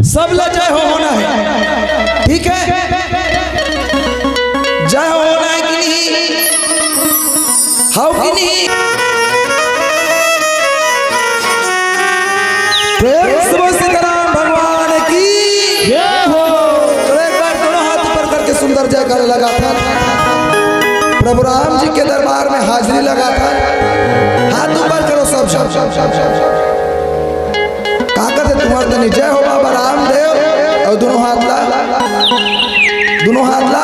सब ले जय हो होना है, ठीक है? जय हो होना है कि नहीं? हाउ कि नहीं? प्रेम से सीताराम भगवान की जय हो। तो एक बार दोनों हाथ ऊपर करके सुंदर जयकार लगा था। प्रभु राम जी के दरबार में हाजिरी लगा था। हाथ ऊपर करो सब सब सब सब सब तुम्हारे तनी जय हो बाबा रामदेव। और दोनों हाथ ला, दोनों हाथ ला।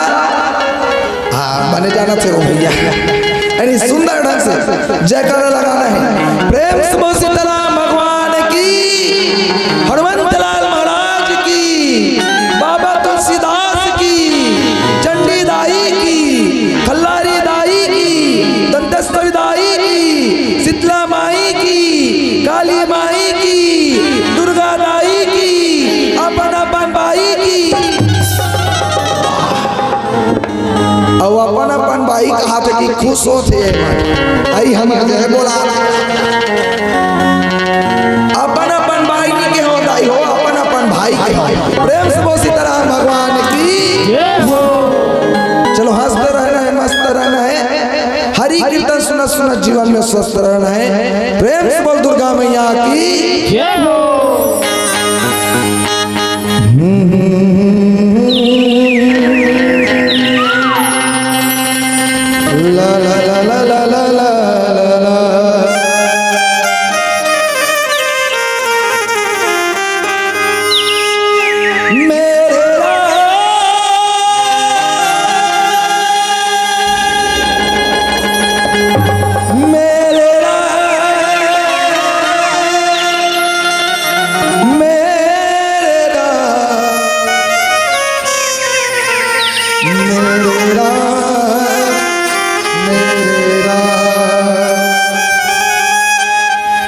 हाँ बने जाना थे वो भैया, यानी सुंदर ढंग से जयकारा लगाना है। प्रेम से सीताराम भगवान की, हनुमंत लाल महाराज की, बाबा तुलसीदास की, चंडी दाई की, खल्लारी दाई की, दंतेश्वरी दाई की, शीतला माई की, काली माई की, दुर्गा दाई की, अपन अपन बाई की। और अपन अपन बाई कहा थे कि खुश होते आई हम बोला स्वस्थ रहना है। प्रेम से बोल दुर्गा मैया की जय हो। ला ला ला ला ला ला ला ला।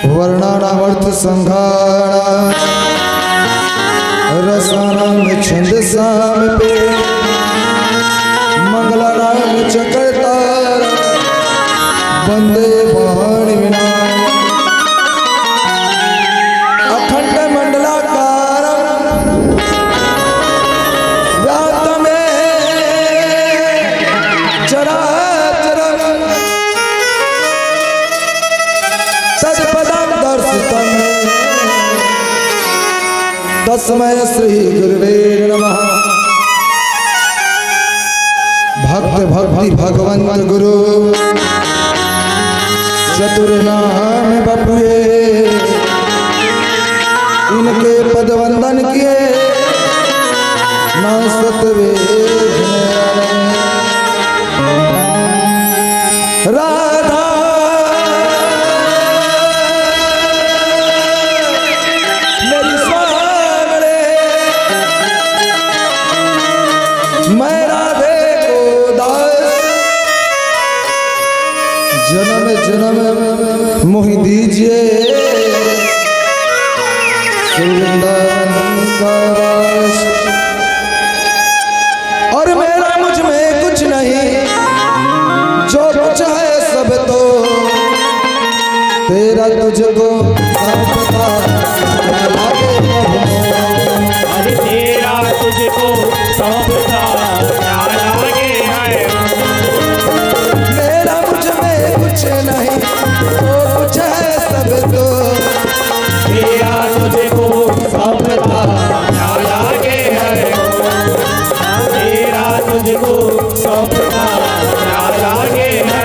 वर्णानामर्थ संघारा रसानाम छंदसाम पे मंगलानाम चक्रतार वंदे वाणी विनायक अखंड मंडलाकार व्याप्तमे चराचरम् तत्पदं दर्शितं तस्मै श्री गुरुवे नमः। भक्त भक्ति भगवंत गुरु चतुर्नाम बपुए इनके पद वंदन किए न सतवे राधा मेरी स्वामरे मैं राधे को दास जन्म जन्म मोहि दीजिए वृंदावन का वास। और मेरा मुझ में कुछ नहीं जो कुछ है सब तो तेरा तुझको सब पता क्या लागे अरे तेरा तुझको सब पता क्या लागे है। मेरा मुझ में कुछ नहीं जो कुछ है सब तो तेरा तुझको सब पता क्या लागे है। तेरा तुझको सब पता क्या लागे है।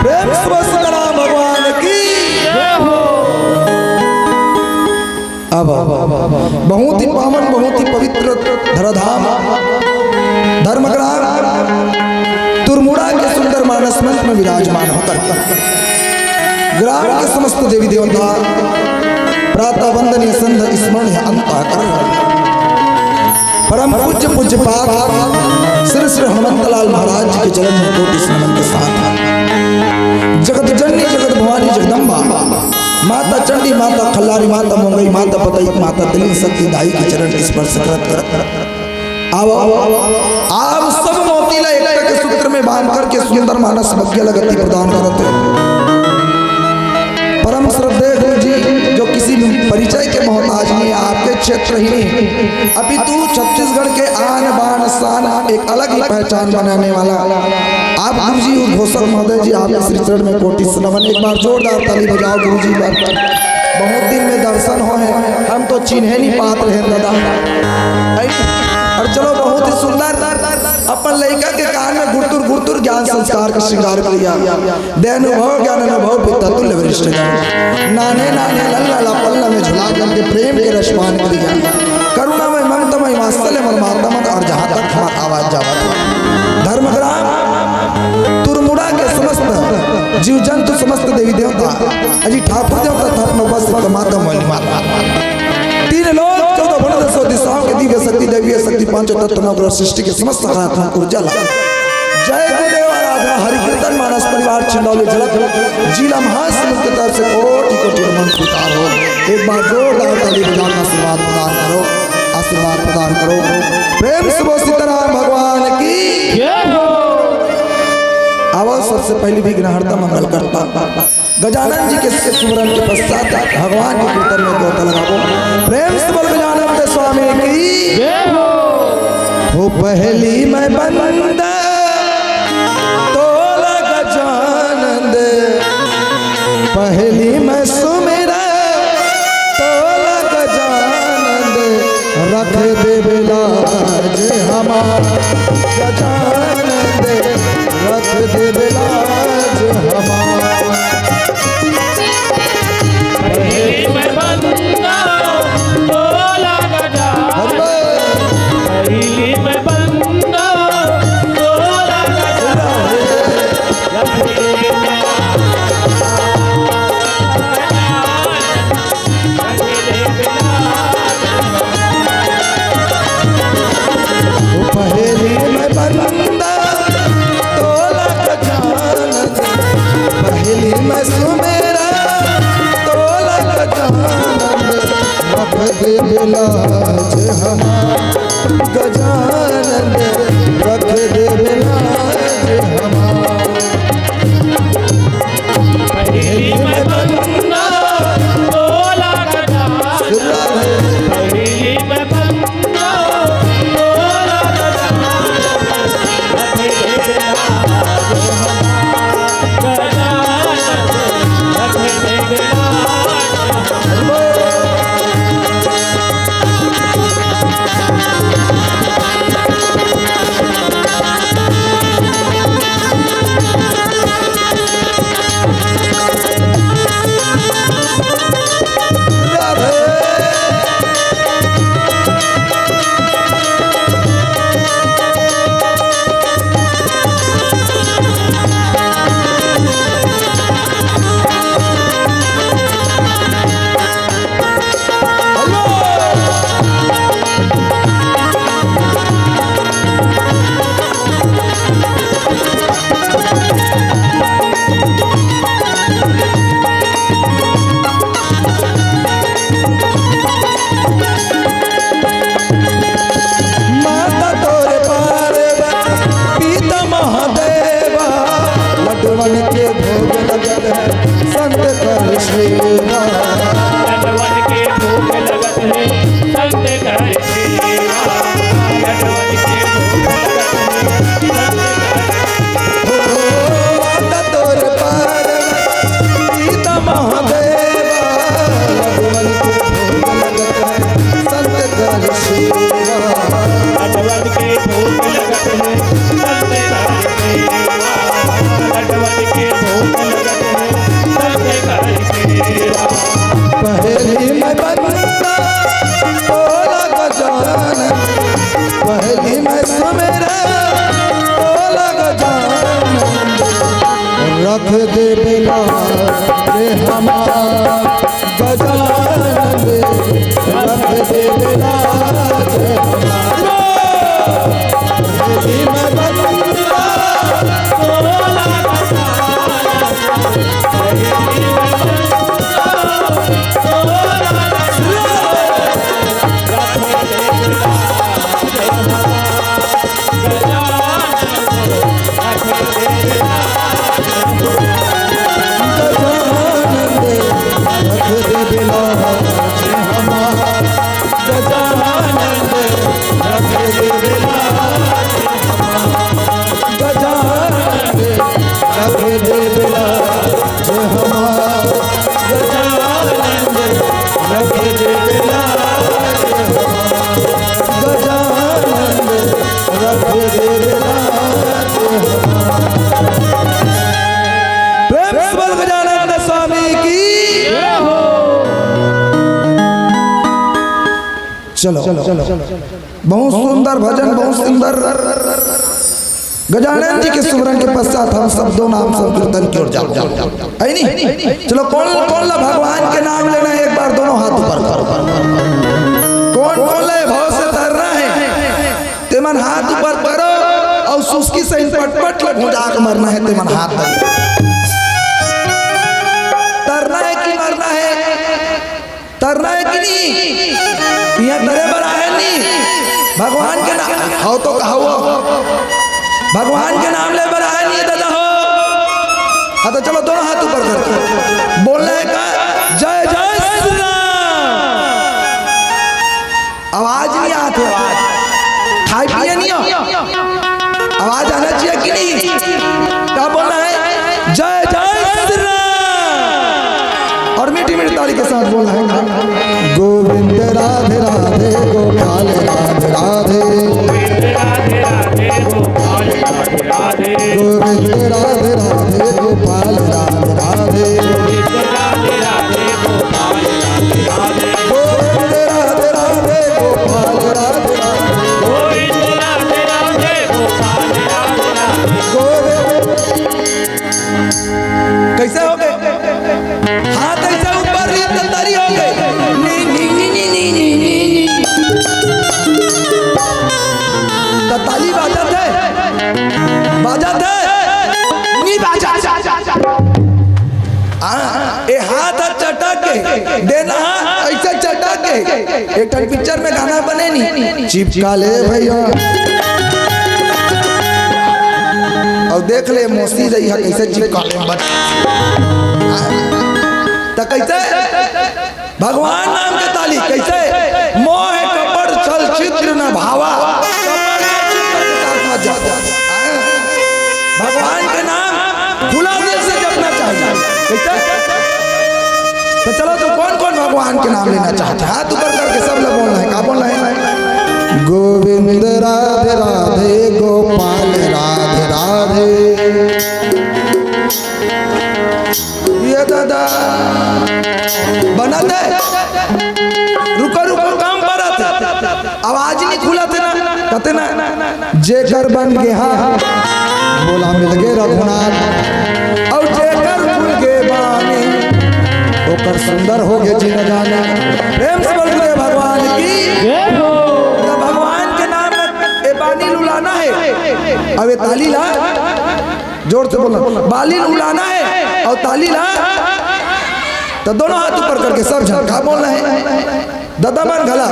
प्रेम से बस करा भगवान की। अब बहुत ही पावन बहुत ही पवित्र धराधाम धर्मग्राम तुरमुड़ा के सुंदर मानस मंच में विराजमान होकर ग्राम के समस्त देवी देवता प्रातः वंदनीय संध स्मरण अंत कर परम पूज्य पूज्य पाप श्री श्री हनुमंतलाल महाराज जी के चरण में कोटि नमन के साथ जगत जननी जगत भवानी जगदम्बा माता चंडी माता खल्लारी माता मोंगई माता पतई माता दलील शक्ति दाई के चरण स्पर्श करत आओ आप सब मोतीला एक के सूत्र में बांध करके सुंदर मानस मध्य लगती प्रदान करते परम श्रद्धेय गुरु जी जो किसी परिचय के मोहताज नहीं आपके क्षेत्र ही नहीं अपितु छत्तीसगढ़ के आन बान शान एक अलग ही पहचान बनाने वाला आप गुरु जी उद्घोषक महोदय जी आपके श्री चरण में कोटि नमन। एक बार जोरदार ताली बजाओ गुरु जी पर। बहुत दिन में दर्शन हो है हम तो चिन्ह नहीं पात रहे दादा। और चलो बहुत ही सुंदर अपन लड़का के कान में गुरतुर गुरतुर ज्ञान संस्कार का श्रृंगार किया देनुभव ज्ञान अनुभव पिता तुल्य वरिष्ठ नाने नाने लल्ला पल्ला में झुला करके प्रेम के रसपान किया करुणामय ममतामय वात्सल्य मर्मात्मा और जहाँ तक हमारा आवाज जावा धर्मग्राम तुरमुड़ा के समस्त जीव जंतु समस्त देवी देवता अजी ठाकुर देवता था माता तीन लोग 14 भुवन 10 दिशाओं के दिव्य शक्ति दैवीय शक्ति पांचों तत्व नवग्रह सृष्टि के समस्त सकारात्मक ऊर्जा ला जय गुरुदेव आराधना हरि कीर्तन मानस परिवार छिंदौली झलक जिला महासमुद्र की तरफ से कोटि कोटि नमन स्वीकार हो। एक बार जोरदार ताली बजाकर आशीर्वाद प्रदान करो, आशीर्वाद प्रदान करो। प्रेम से बोल सीताराम भगवान की जय हो। आवाज सबसे पहले भी ग्रहणता मंगल करता गजानन जी के सुमरन के पश्चात भगवान के कीर्तन में गोता लगाओ। प्रेम से बोल गजानन स्वामी की जय हो। हो पहली मैं बंदा तोला गजानंद, पहली मैं सुमेरा तोला गजानंद, रख दे बिलाज हमार गजानंद, रख दे बिलाज हमार। पहली मैं बंदा तोला गजानन, पहली मैं बंदा तोला गजानन, रख दे पहली मैं बंदा तोला गजानन, पहली मैं सुमेरा तोला गजानन, रख दे बिलाज हमार गजानन, रख दे बिलाज हमार। पहली मैं बंदा तोला गजानन, पहली मैं बंदा तोला गजानन, रख दे बिलाज गजानन, रख दे बिलाज। माता तोरे पार्वती पिता महादेवा, लड्डूवन के भोग लगत है संत कर सेवा, लड्डूवन के भोग लगत है संत कर सेवा, लड्डूवन के भोग लगत है संत कर। माता तोरे पार्वती पिता महादेवा, लड्डूवन के भोग लगत है संत कर सेवा, लड्डूवन के भोग लगत है संत कर सेवा, लड्डूवन के भोग लगत है संत कर सेवा। पहली मैं बंदा तोला गजानन, पहली मैं सुमेरा तोला गजानन, रख दे बिलाज हमार गजानन, रख दे बिलाज हमार। पहली मैं बंदा तोला गजानन, पहली मैं बंदा तोला चलो बहुत सुंदर भजन, बहुत सुंदर गजानन जी के सुमरन के पश्चात हम सब दो नाम संकीर्तन की ओर जाओ। है नहीं? चलो कौन कौन ला भगवान के नाम लेना है, एक बार दोनों हाथ ऊपर करो। कौन बोले भाव से तैरना है तेमन हाथ ऊपर करो और सुस्की से पटपट भुजा के मरना है तेमन हाथ तरना है कि मरना है तरना है कि नहीं यहाँ तरे बड़ा है नहीं भगवान के नाम हो तो कहो भगवान के नाम ले बड़ा है नहीं दादा हो। हाँ तो चलो दोनों हाथ ऊपर करके बोलने का जय जय श्री राम। आवाज नहीं आती आवाज खाई पिए नहीं हो आवाज आना चाहिए कि नहीं क्या बोलना है जय जय श्री राम और मीठी मीठी ताली के साथ बोलना है गोविंद राधे राधे गोपाल राधे राधे गोविंद राधे राधे गोपाल राधे राधे गोविंद राधे राधे गोपाल राधे कैसे हो गए हाथ ऐसे ऊपर तारी हो गए नी नी नी नी नी नी नी ताली बाजत है नी बाजत ए हाथ चटक के देना ऐसे चटक के एक पिक्चर में गाना बने नहीं चिपका ले भैया और देख ले मौसी रही है कैसे चिपका ले तो कैसे भगवान नाम के ताली कैसे मोह कपड़ चल चित्र न भावा भगवान के नाम खुला दिल से जपना चाहिए कैसे तो चलो तो कौन कौन भगवान के नाम लेना चाहते हैं हाथ ऊपर करके सब लोग बोलना है क्या बोलना है गोविंद राधे राधे गोपाल राधे राधे ये दादा बना दे रुको रुको काम पर आवाज नहीं खुला थे ना कहते ना जेकर बन गया बोला मिल गए रघुनाथ और जेकर खुल गए बानी ओकर सुंदर हो गए जीना जाना प्रेम से बोल रहे भगवान की तो भगवान के नाम में ए बानी लुलाना है अब ये ताली ला जोर से बोलना बाली लुलाना है और ताली ला तो दोनों हाथ ऊपर करके सब झटका बोलना है दादा मन घला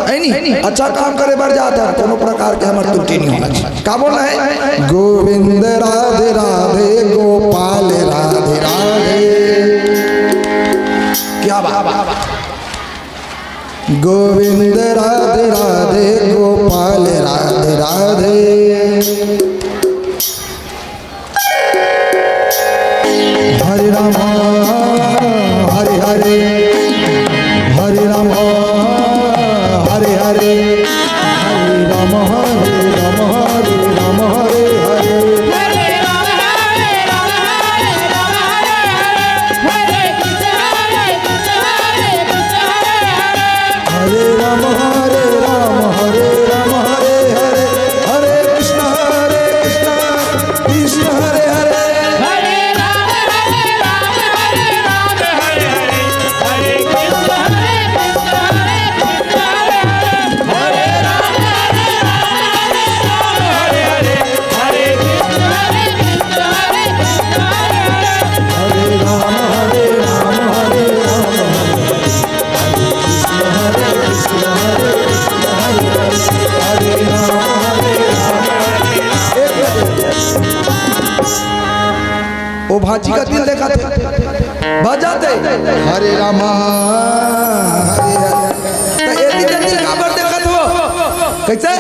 है नहीं अच्छा काम करे बढ़ जाता है कोनो प्रकार के हमारे त्रुटि नहीं होना चाहिए क्या बोलना है गोविंद राधे राधे गोपाल राधे राधे क्या बात गोविंद राधे राधे गोपाल राधे राधे हरे राम हरे हरे हरे राम हरे हरे हरे राम हरे राम हरे राम हरे हरे हरे राम हरे राम हरे राम हरे कृष्ण हरे कृष्ण हरे कृष्ण हरे राम हरे राम हरे राम हरे हरे हरे कृष्ण कृष्ण हरे हरे हरे राम हरे राम हरे राम हरे कृष्ण हरे कृष्ण हरे कृष्ण हरे राम हरे राम हरे हरे कृष्ण हरे कृष्ण हरे कृष्ण हरे राम हरे राम हरे राम हरे कृष्ण हरे कृष्ण हरे राम हरे राम ओ भाजी का दिल देखा थे बजाते हरे राम हरे हरे तो ये दिल काबर देखा था कैसे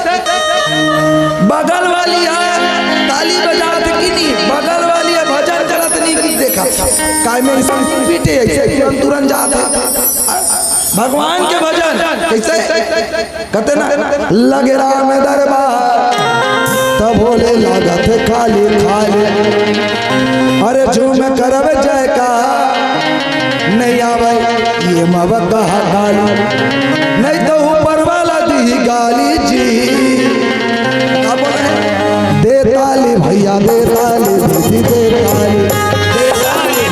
बगल वाली है ताली बजात की नहीं बगल वाली है भजन करत नहीं की देखा काय में इंसान पीटे ऐसे तुरंत जाता भगवान के भजन कैसे कहते ना लगे राम दरबार तब बोले लागत खाली खाली अरे झूम करब जय का नहीं आवे ये मवका गाली नहीं तो ऊपर वाला दी गाली जी अब दे ताली भैया दे ताली दीदी दे ताली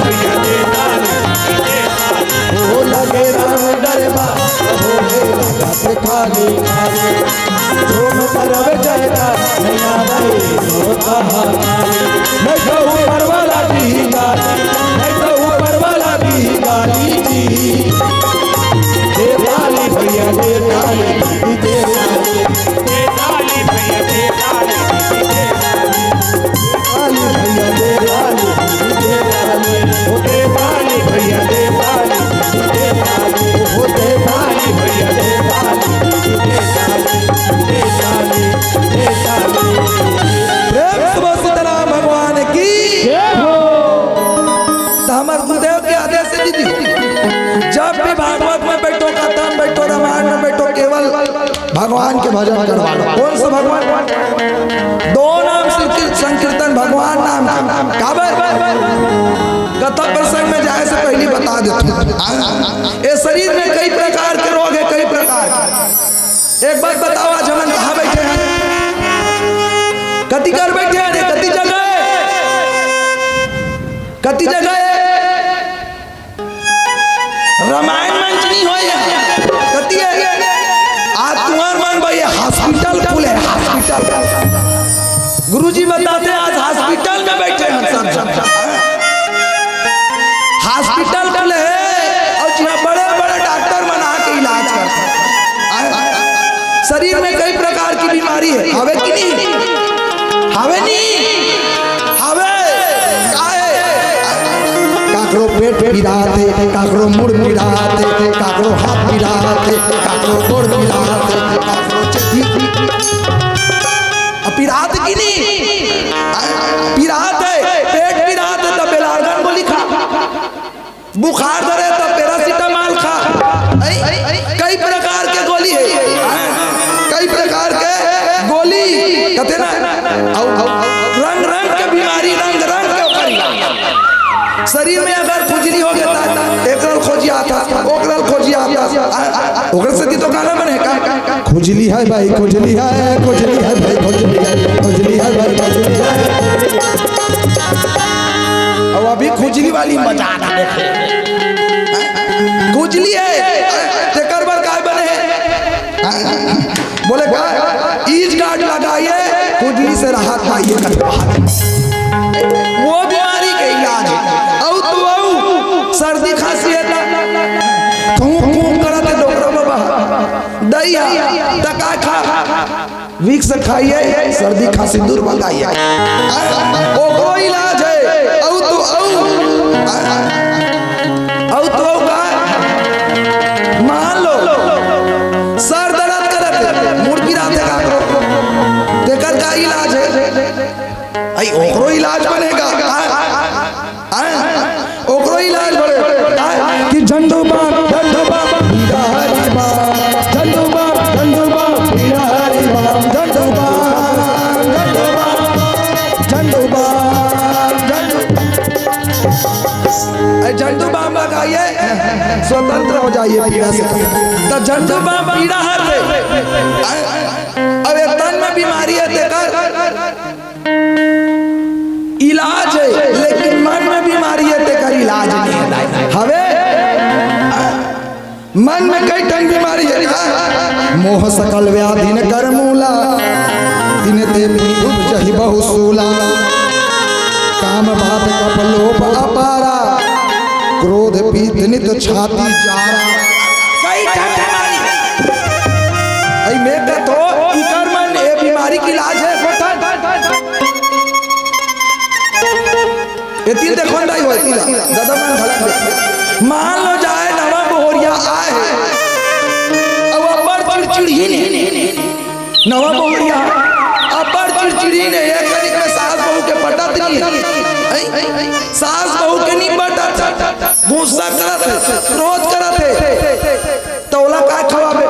ओ लगे राम दरबार काले झूम करवे जयकार नैया भाई हो कहा काले मैं तो ऊपर वाला की गाली मैं तो ऊपर वाला की गाली जी दे ताली भैया दे ताली दे ताली दे ताली भैया दे ताली दे ताली भैया दे ताली दे ताली हो दे ताली भैया दे ताली दे ताली हो दे ताली भैया दे ताली दे ताली दे ताली दे ताली प्रेम से सीताराम भगवान की जय हो। तो हमारे गुरुदेव के आदेश से दीदी जब भी भागवत में बैठो, कथा में बैठो, रामायण में बैठो, केवल भगवान के भजन करवा लो। कौन सा भगवान? दो नाम संकीर्तन भगवान नाम काबर कथा प्रसंग में जाए से पहले बता देते। ये शरीर में कई प्रकार के रोग है, कई प्रकार के। एक बात बताओ, आज हम कहाँ बैठे हैं? कति कर बैठे हैं? कति जगह कति जगह रामायण मंच नहीं हो कति है। आज तुम्हार मन भाई हॉस्पिटल खुले, हॉस्पिटल गुरुजी बताते आज हॉस्पिटल में बैठे हैं सब। हॉस्पिटल खुले है और जहाँ बड़े बड़े डॉक्टर बना के इलाज करते हैं। शरीर में कई प्रकार की बीमारी है, हवे कि नहीं? हवे नहीं हवे काकरो पेट पीड़ाते, काकरो मुड़ पीड़ाते, काकरो हाथ पीड़ाते, काकरो गोड़ पीड़ाते, काकरो चेती पीड़ात की नहीं पीड़ात है। पेट पीड़ात है तो बेलार्गन गोली खा, बुखार धरे तो पैरासीटामोल खा। कई प्रकार के गोली है, कई प्रकार के गोली कहते ना। रंग रंग के बीमारी, रंग रंग के शरीर में अगर खुजली हो गया एक खोजी आता, ओकरल खोजी आता, ओकर से तो गाना बने का खुजली है भाई, खुजली है, खुजली है भाई, खुजली है, खुजली है भाई, खुजली है। अब अभी खुजली वाली मजा ना देखे, खुजली है तेकर बर काय बने बोले का ईज गार्ड लगाइए, खुजली से राहत पाइए। वो बीमारी के इलाज है। सर्दी खांसी है करते डॉक्टर बाबा दैया टका खा विक्स खाइए, सर्दी खांसी दूर भगाइए, ओकरो इलाज है। औ तो का मान लो सर दर्द करते मुड़ गिराते काकरो तेकर का इलाज है। आई ओकरो इलाज बनेगा, ओकरो इलाज बड़े कि झंडूबा झंडूबा हीरा हरि बाम, झंडूबा झंडूबा हीरा हरि बाम, झंडूबा झंडूबा झंडूबा झंडूबा लगाइए, स्वतंत्र हो जाइए पीड़ा से। तो झंडूबा पीड़ा हर दे। अब ये तन में बीमारी है तेकर इलाज है, लेकिन मन में बीमारी है तेकर इलाज नहीं है। हवे मन में कई टन बीमारी है। मोह सकल व्याधि न कर मूला, दिन ते डूब जहि बहु सूला। काम बात कप लोभ अपारा, क्रोध पीत नित छाती जारा। कई टन बीमारी है। मैं कहतो इकर मन ये बीमारी की इलाज है। ये तीन देखो नहीं होती दादा मन भला मान लो जाए नवा बहुरिया आए अब अपर चिड़चिड़ी नहीं नवा बहुरिया अपर चिड़चिड़ी ने एक कनिक में सास बहू के पटत नहीं, सास बहू के नहीं पटत, गुस्सा करत, क्रोध करत, तौला का खवाबे।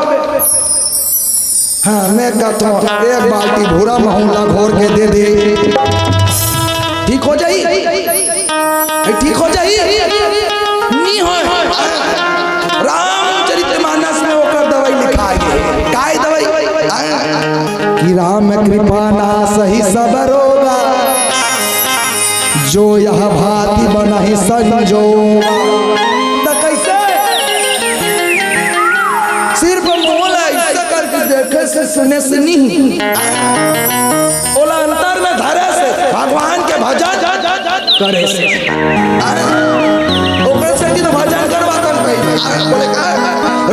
हाँ मैं कहता हूँ एक बाल्टी भूरा महूला घोर के दे दे, ठीक हो जाई, ठीक हो जाई नहीं हो। रामचरितमानस में होकर दवाई लिखा है, काय दवाई कि राम कृपा ना सही सब रोगा, जो यह भांति बनहि संजोगा। तो कैसे सिर्फ मोल ऐसा कर कैसे सुने सुनी ओला अंतर में धरे से भगवान के भजन करे से ओकर से की तो भजन करवाता बोले का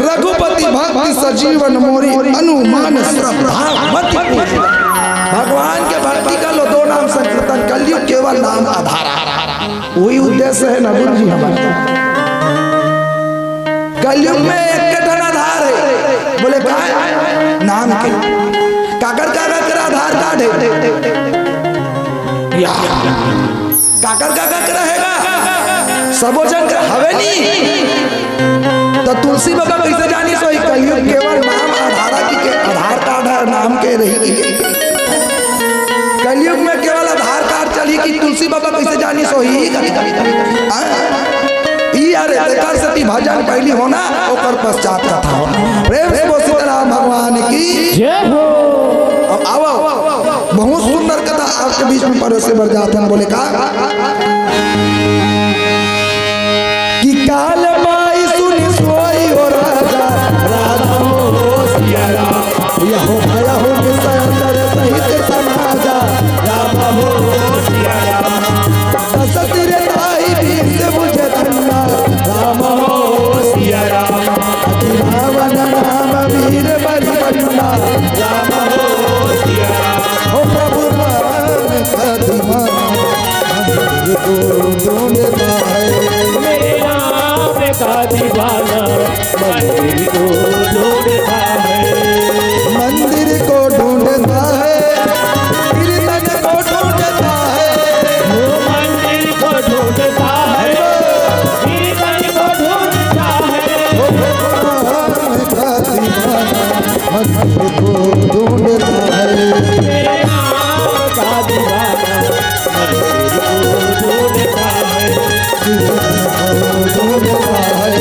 रघुपति भक्ति सजीवन मोरी अनुमान श्रद्धा मति पूरी। भगवान के भक्ति कर लो, दो नाम संकीर्तन कलयुग केवल नाम आधार, वही उद्देश्य है ना गुरु जी हमारा। कलयुग में एक के आधार है, बोले का नाम के काकर काका का आधार कार्ड है या काकर काका का रहेगा सबोजन का हवे नहीं तो तुलसी बाबा कैसे जानी सो कलयुग केवल नाम आधार की के आधार कार्ड है नाम के रही। कलयुग में केवल आधार कार्ड चली कि तुलसी बाबा कैसे जानी सो ही यारे तेकर सती भजन पहली होना ओकर पश्चात कथा होना। प्रेम से बोल सीताराम भगवान की जय हो। अब आओ बहुत सुंदर कथा आपके बीच में परोसे बर जाते हैं। बोले का कि काल माई सुनी सोई हो राजा राधा हो सिया राम यहो भया हो विसंतर सहित समाजा राम हो सिया राम ससुर ताई बीस मुझे धन्ना राम हो सिया राम रावण नाम वीर बलि बन्ना राम हो सिया राम हो प्रभु राम सतिमान को ढूंढता है मेरे नाम का दीवाना मंदिर को ढूंढता है, मंदिर को ढूंढता है कीर्तन को ढूंढता है वो मंदिर को ढूंढता है कीर्तन को ढूंढता है, मंदिर को ढूंढता है मेरे नाम का दीवाना मंदिर को ढूंढता है, ढूंढता है।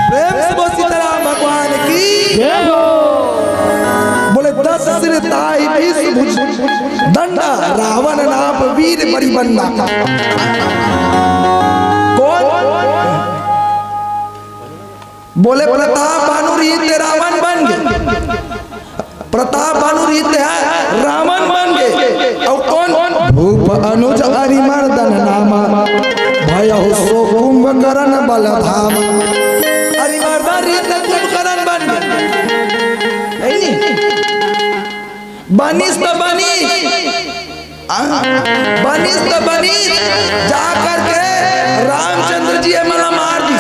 प्रेम से बोल सीताराम भगवान की जय हो। बोले 10 सिर ताई 20 भुज दंडा रावण नाप वीर बड़ी बन्ना। कौन बोले प्रताप भानु रीत रावण बन गए, प्रताप भानु रीत है रावण बन गए। और कौन भूप अनुज अरिमर्दन नामा भय हो सो कुंभकर्ण बलधाम। अरिमर्दन रीत कुंभकर्ण बन गए बनिस तो बनिस बनिस तो बनिस जा करके रामचंद्र जी मला मार दी।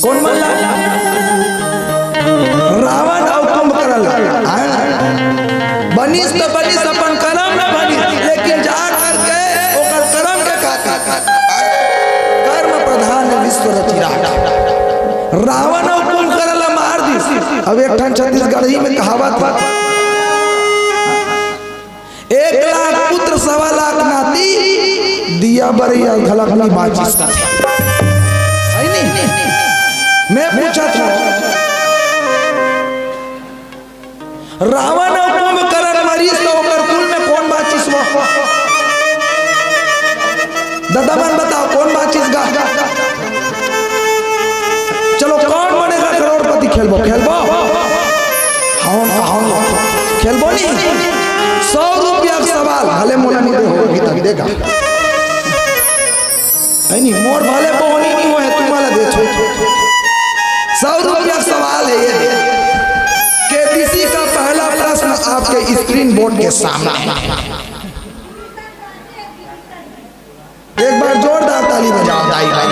कौन मल्ला रावण और कुंभकर्ण बनिस तो बनिस अपन कर्म न बनी लेकिन जा करके ओकर कर्म के कर्म प्रधान विश्व रचिरा रावण और कुंभकर्ण मार दी। अब एक ठन छत्तीसगढ़ी में कहावत 1 लाख पुत्र 1.25 लाख नाती दिया बरिया घलकनी माचिस का है नहीं। मैं पूछा था रावण और कुंभकर्ण मरीज तो ओकर कुल में कौन माचिस हुआ दादा मन बताओ कौन माचिस गा। चलो कौन बनेगा करोड़पति खेलबो खेलबो हाँ खेलबो नहीं 100 रुपया का सवाल भले मोला नहीं दे देगा नहीं मोर भले बोनी नहीं हुए तुम्हारा दे 100 रुपया का सवाल है ये केबीसी का पहला प्रश्न आपके स्क्रीन बोर्ड के सामने है। एक बार जोरदार ताली बजाओ दाई भाई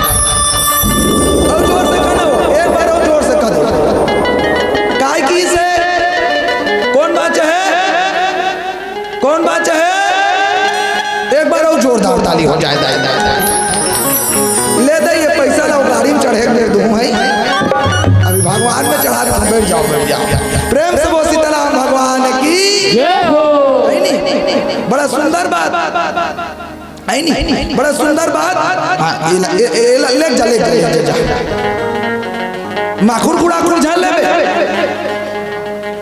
और जोर से करो एक बार और जोर से करो काय की से कौन बाचा है एक बार और जोरदार ताली हो जाए दाई ले दे ये पैसा लो गाड़ी में चढ़े दे दूं है अभी भगवान में चढ़ा दे बैठ जाओ प्रेम से बोल सीताराम भगवान की जय हो। नहीं बड़ा सुंदर बात है नहीं बड़ा सुंदर बात ले जा माखुर गुड़ाखुर झाल ले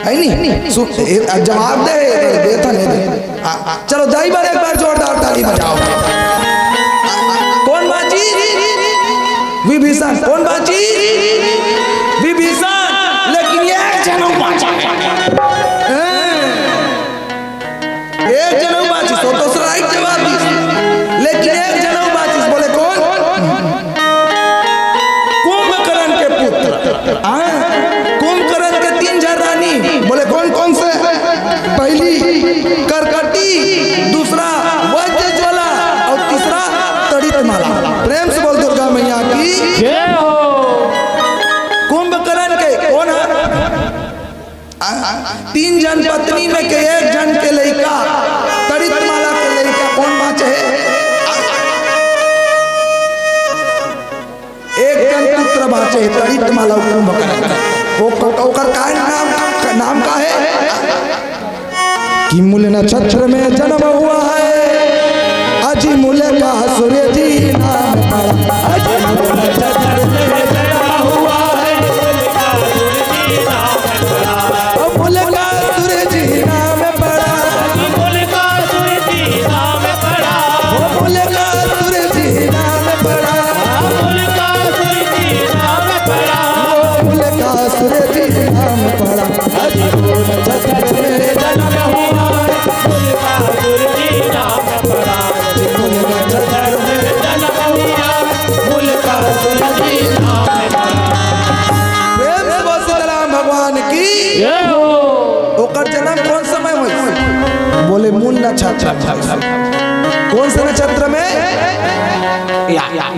है नहीं जवाब दे देता नहीं दे। चलो दाई बार एक बार जोरदार ताली बजाओ। कौन बाजी विभीषण कौन बाची? विभीषण, लेकिन एक जन्म बाचा, एक जन्म बाची। सो तो राइट जवाब दी, लेकिन एक जन्म बाची। बोले कौन? कुंभकर्ण के पुत्र। कुंभकर्ण के 3 रानी। बोले कौन कौन से? पहली करकटी, दूसरा वज्रज्वाला और तीसरा तड़ितमाला। प्रेम से बोल दुर्गा मैया की जय हो। कुंभकर्ण के कौन है? 3 जन पत्नी में के 1 जन के लड़का, तड़ितमाला के लड़का कौन बाचे है? 1 जन पुत्र बाचे है, तड़ितमाला और कुंभकर्ण। ओकर का नाम का है कि मूल नक्षत्र में जन्म हुआ है, अजी मूल का सूर्य जी नाम पड़ा। अजी मूल नक्षत्र में जन्म हुआ है, मूल का सूर्य जी नाम पड़ा। मूल का सूर्य जी नाम पड़ा, मूल का सूर्य जी नाम पड़ा, मूल का सूर्य जी नाम पड़ा, मूल का सूर्य जी नाम पड़ा। अजी मूल नक्षत्र में जन्म हुआ है, मूल का सूर्य जी नाम पड़ा, मूल नक्षत्र में जन्म हुआ, मूल का सूर्य जी नाम पड़ा। प्रेम से बोल सीताराम भगवान की जय हो। ओकर जन्म कौन समय हुई? बोले मूल नक्षत्र। कौन से नक्षत्र में?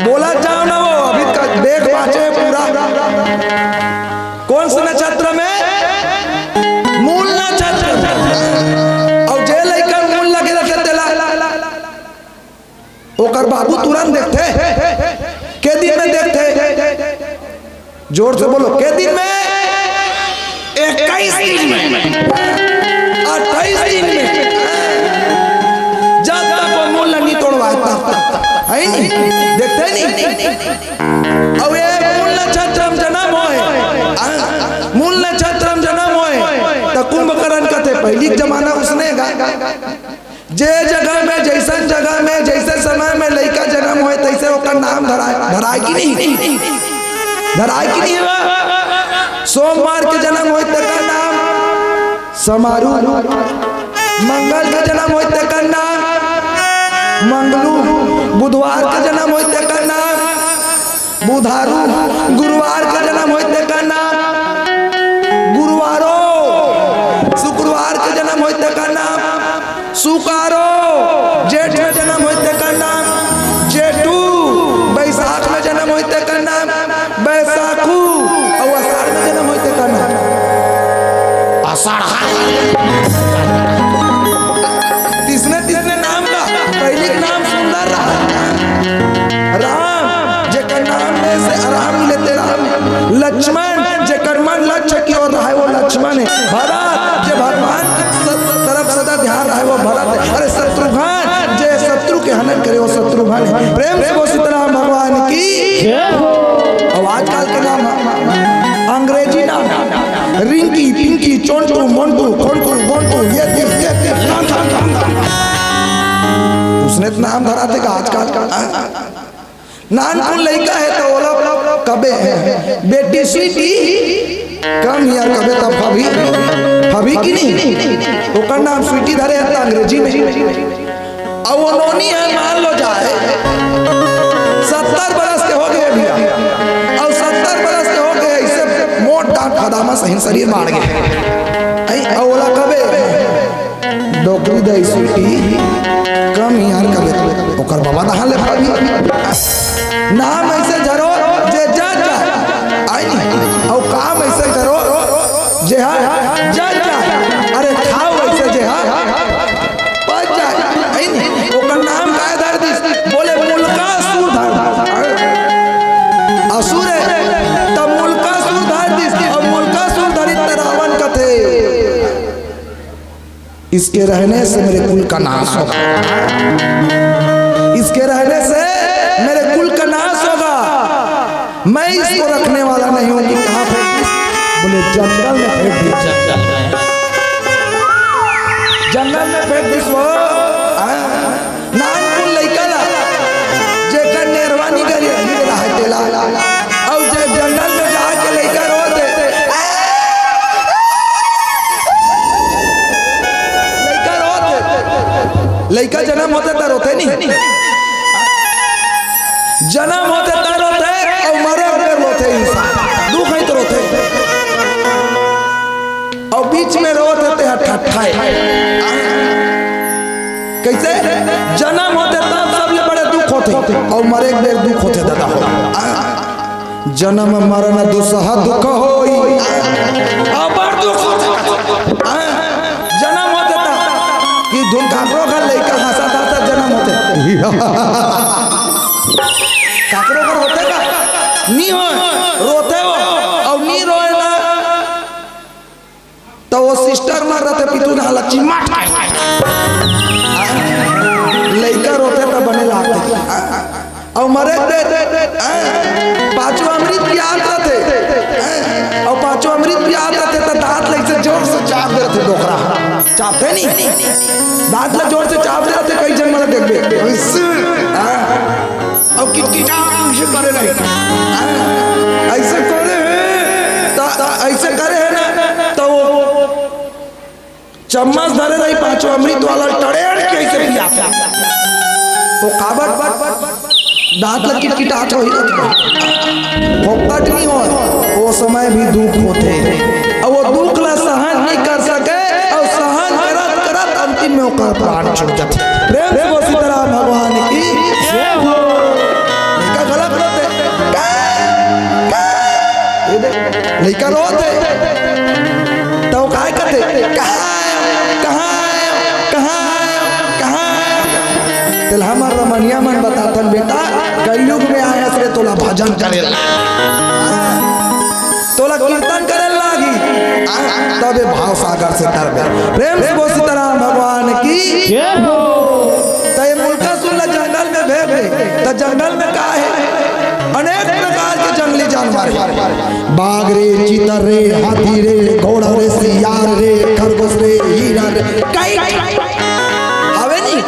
बोला जाओ ना, वो अभी तक देख बाचे पूरा। कौन से नक्षत्र में? मूल नक्षत्र। और जे लइका मूल लगे रखे देला, ओकर बाबू तुरंत देखते। के दिन में देखते? जोर से बोलो, के दिन में? 21 दिन में, 28 दिन में। जब तक वो मूल नहीं तोड़वाए तब तक है नहीं, देखते नहीं। अब ये मूल नक्षत्र में जन्म होए, मूल नक्षत्र में जन्म होए तो कुंभकर्ण कहते पहली जमाना उसने गा। जे जगह में, जैसन जगह में, जैसे समय में लड़का जन्म होए तैसे ओकर नाम धराए कि नहीं? धराए कि नहीं? सोमवार के जन्म होए तकर नाम समारू, मंगल के जन्म होए तकर नाम मंगलू, बुधवार के जन्म होए तकर नाम बुधारू, गुरुवार के जन्म होए तकर नाम गुरुवारो, शुक्रवार के जन्म होए तकर नाम सुकारो, जेठ में जन्म होए तकर नाम जेठू, बैसाख में जन्म होए तकर नाम बैसाखू, और आषाढ़ में जन्म होए तकर नाम आषाढ़। तीसरे नाम का पहले नाम सुंदर रहा, राम जेकर नाम में से आराम लेते राम। लक्ष्मण जेकर मन लक्ष्य की ओर रहा है वो लक्ष्मण है। भरत जे भगवान तरफ सदा ध्यान रहा है वो भरत है। अरे शत्रुघ्न जे शत्रु के हनन करे वो शत्रुघ्न है। प्रेम से वो सीताराम भगवान की। और आजकल के नाम अंग्रेजी नाम रिंकी, पिंकी, चोंटू, मोंटू, खोंटू, गोंटू, ये उसने तो नाम धरा थे आजकल का। नानपुर लड़का है तो ओला कबे है बेटी स्वीटी कम यार कबे तब भाभी की नहीं, ओकर नाम स्वीटी धरे है अंग्रेजी में। और वो नोनी है, मान लो जाए 70 बरस के हो गए भैया, और 70 बरस के हो गए इससे मोट डांट खदामा सही शरीर मार गए। ओला कबे डोकरी दे स्वीटी कम यार कबे ओकर बाबा नहा ले भाभी नाम ऐसे जरो जे जा आई नहीं, और काम ऐसे करो जे जा। अरे खाओ ऐसे जे पच जाए आई नहीं, ओकर नाम का धर दी। बोले मुल्का सुर धर असुर है तब मुल्का सुर धर दी, और मुल्का सुर धरी रावण कथे इसके रहने से मेरे कुल का नाश होगा, इसके रहने से मेरे कुल का नाश होगा। मैं इसको रखने वाला नहीं हूँ। कि कहाँ फेंक? बोले जंगल में फेंक दी, जंगल में फेंक दी। वो नानपुर लइका ला जेकर नेरवानी करी रहा है तेला लड़का जन्म होते तो रोते नहीं, जन्म होते तो रोते और मरे फिर रोते इंसान, दुख है तो रोते और बीच में रोते थे ठट्ठाए। कैसे जन्म होते तब सबले बड़े दुख होते और मरे बेर दुख होते दादा हो। जन्म मरण दुसह दुख होई और बड़ दुख होते। जन्म होते था कि धुन काकरो घर लइका हंसा था जन्म होते काकरो घर होते का नहीं हो रोते हो और नहीं रोए ना तो वो सिस्टर मार रहे थे पितू ना लच्ची माट लइका रोते तो बने लागते और मरे पांचवा अमृत पियात रहते और पांचवा अमृत पियात रहते तो दांत लग से जोर से चाप देते थे डोकरा चापते नहीं दांत लग जोर से चाप देते कई जन्म में देख बे और किटकिटा से करे नहीं ऐसे करे ऐसे करे है ना तो चम्मच धरे रही पांचवा अमृत वाला टड़ेड़ कैसे पियाता वो काबट दांत लग किटकिटाहट हो ही फोकट नहीं हो वो समय भी दुख होते और वो दुख ला सहन नहीं कर सके और सहन करत करत अंतिम में ओकर प्राण छूट जाते। प्रेम से बोल सीताराम भगवान की जय हो। लड़का गलत रोते लड़का रोते तो काय करते तेल हमार रमनिया मन बतातन बेटा कलयुग में आया से तोला भजन करे तोला कीर्तन करे लागी तबे भाव सागर से तरबे। प्रेम से बोल सीताराम भगवान की जय हो। तय मुल्का सुनला जंगल में भेजे तो जंगल में का है अनेक प्रकार के जंगली जानवर है बाघ रे चीतर रे हाथी रे घोड़ा रे सियार रे खरगोश रे हिरण रे कई हवे नहीं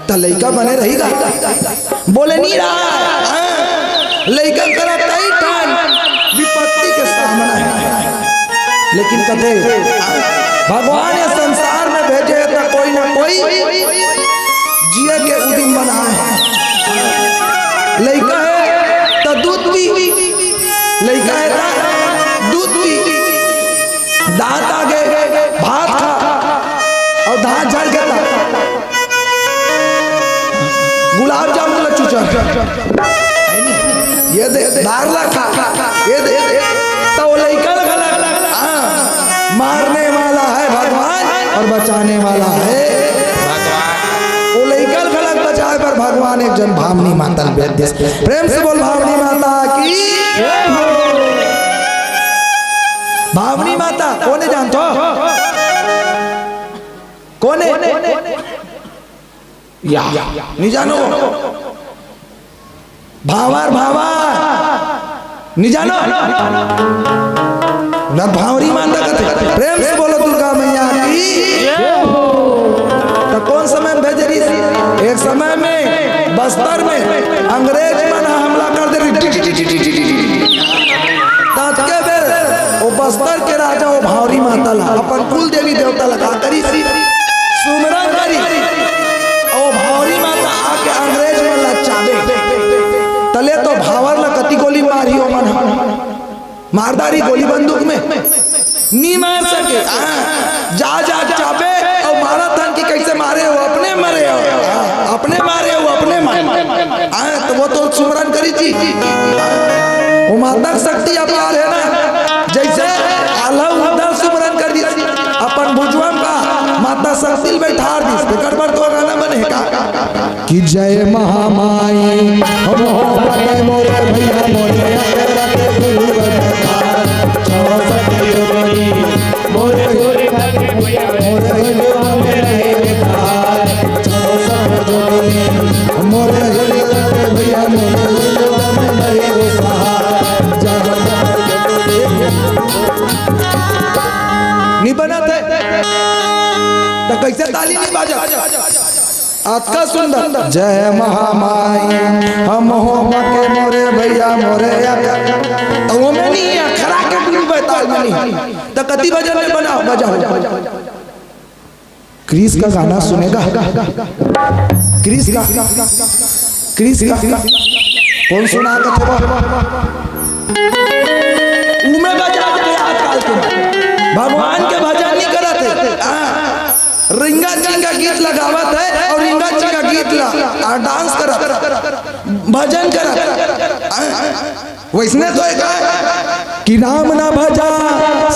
तो लइका बने रहेगा बोले नहीं रहा लइका करा तई ठान विपत्ति के सामना है लेकिन कथे भगवान ये संसार में भेजे तो कोई ना कोई जिए के उदिम बना है। लइका है तो दूध पी लइका है तो दूध पी दांत आगे भात खा और दांत झड़ गया गुलाब जामुन चूचा ये दे दारला खा ये दे तो लइका मारने वाला है भगवान और बचाने वाला है भगवान। वो लइका गलत बचाए पर भगवान एक जन भावनी माता देश। प्रेम से बोल भावनी माता की भावनी माता कौन जानतो कौन या नहीं जानो भावार नहीं जानो न भावरी मानता कहते। प्रेम से बोलो दुर्गा मैया की तो कौन समय में भेज रही एक समय में बस्तर में अंग्रेज मना हमला कर दे वो बस्तर के राजा वो भावरी माता ला अपन कुल देवी देवता लगा करी सुमरन करी भावरी माता आके अंग्रेज में लचावे तले तो भावर ला कति गोली मारी हो मन मारदारी गोली बंदूक में नहीं मार सके जा जा चाबे और मारा था कि कैसे मारे हो अपने मरे हो अपने मारे हो अपने मारे तो वो तो सुमरन करी थी वो माता शक्ति अपार है ना जैसे आल्हा उधर सुमरन कर दी अपन भुजवम का माता शक्ति बैठा दी गड़बड़ तो गाना बने का कि जय महामाई मोरे भैया मोरे नहीं बना थे तो कैसे ताली नहीं बाजा आज का सुंदर जय महामाई हम हो मके मोरे भैया मोरे तो वो में नहीं अखरा के गुरु बैताल में नहीं तो कति भजन में बना बजाओ क्रिस का गाना सुनेगा? क्रिस का कौन सुना थे उमे बजा के आजकल के भगवान के भजन नहीं करते, रिंगा चिंगा गीत लगावत है और रिंगा चिंगा गीत ला डांस करत भजन करत। वैसने तो एक कि राम ना भजा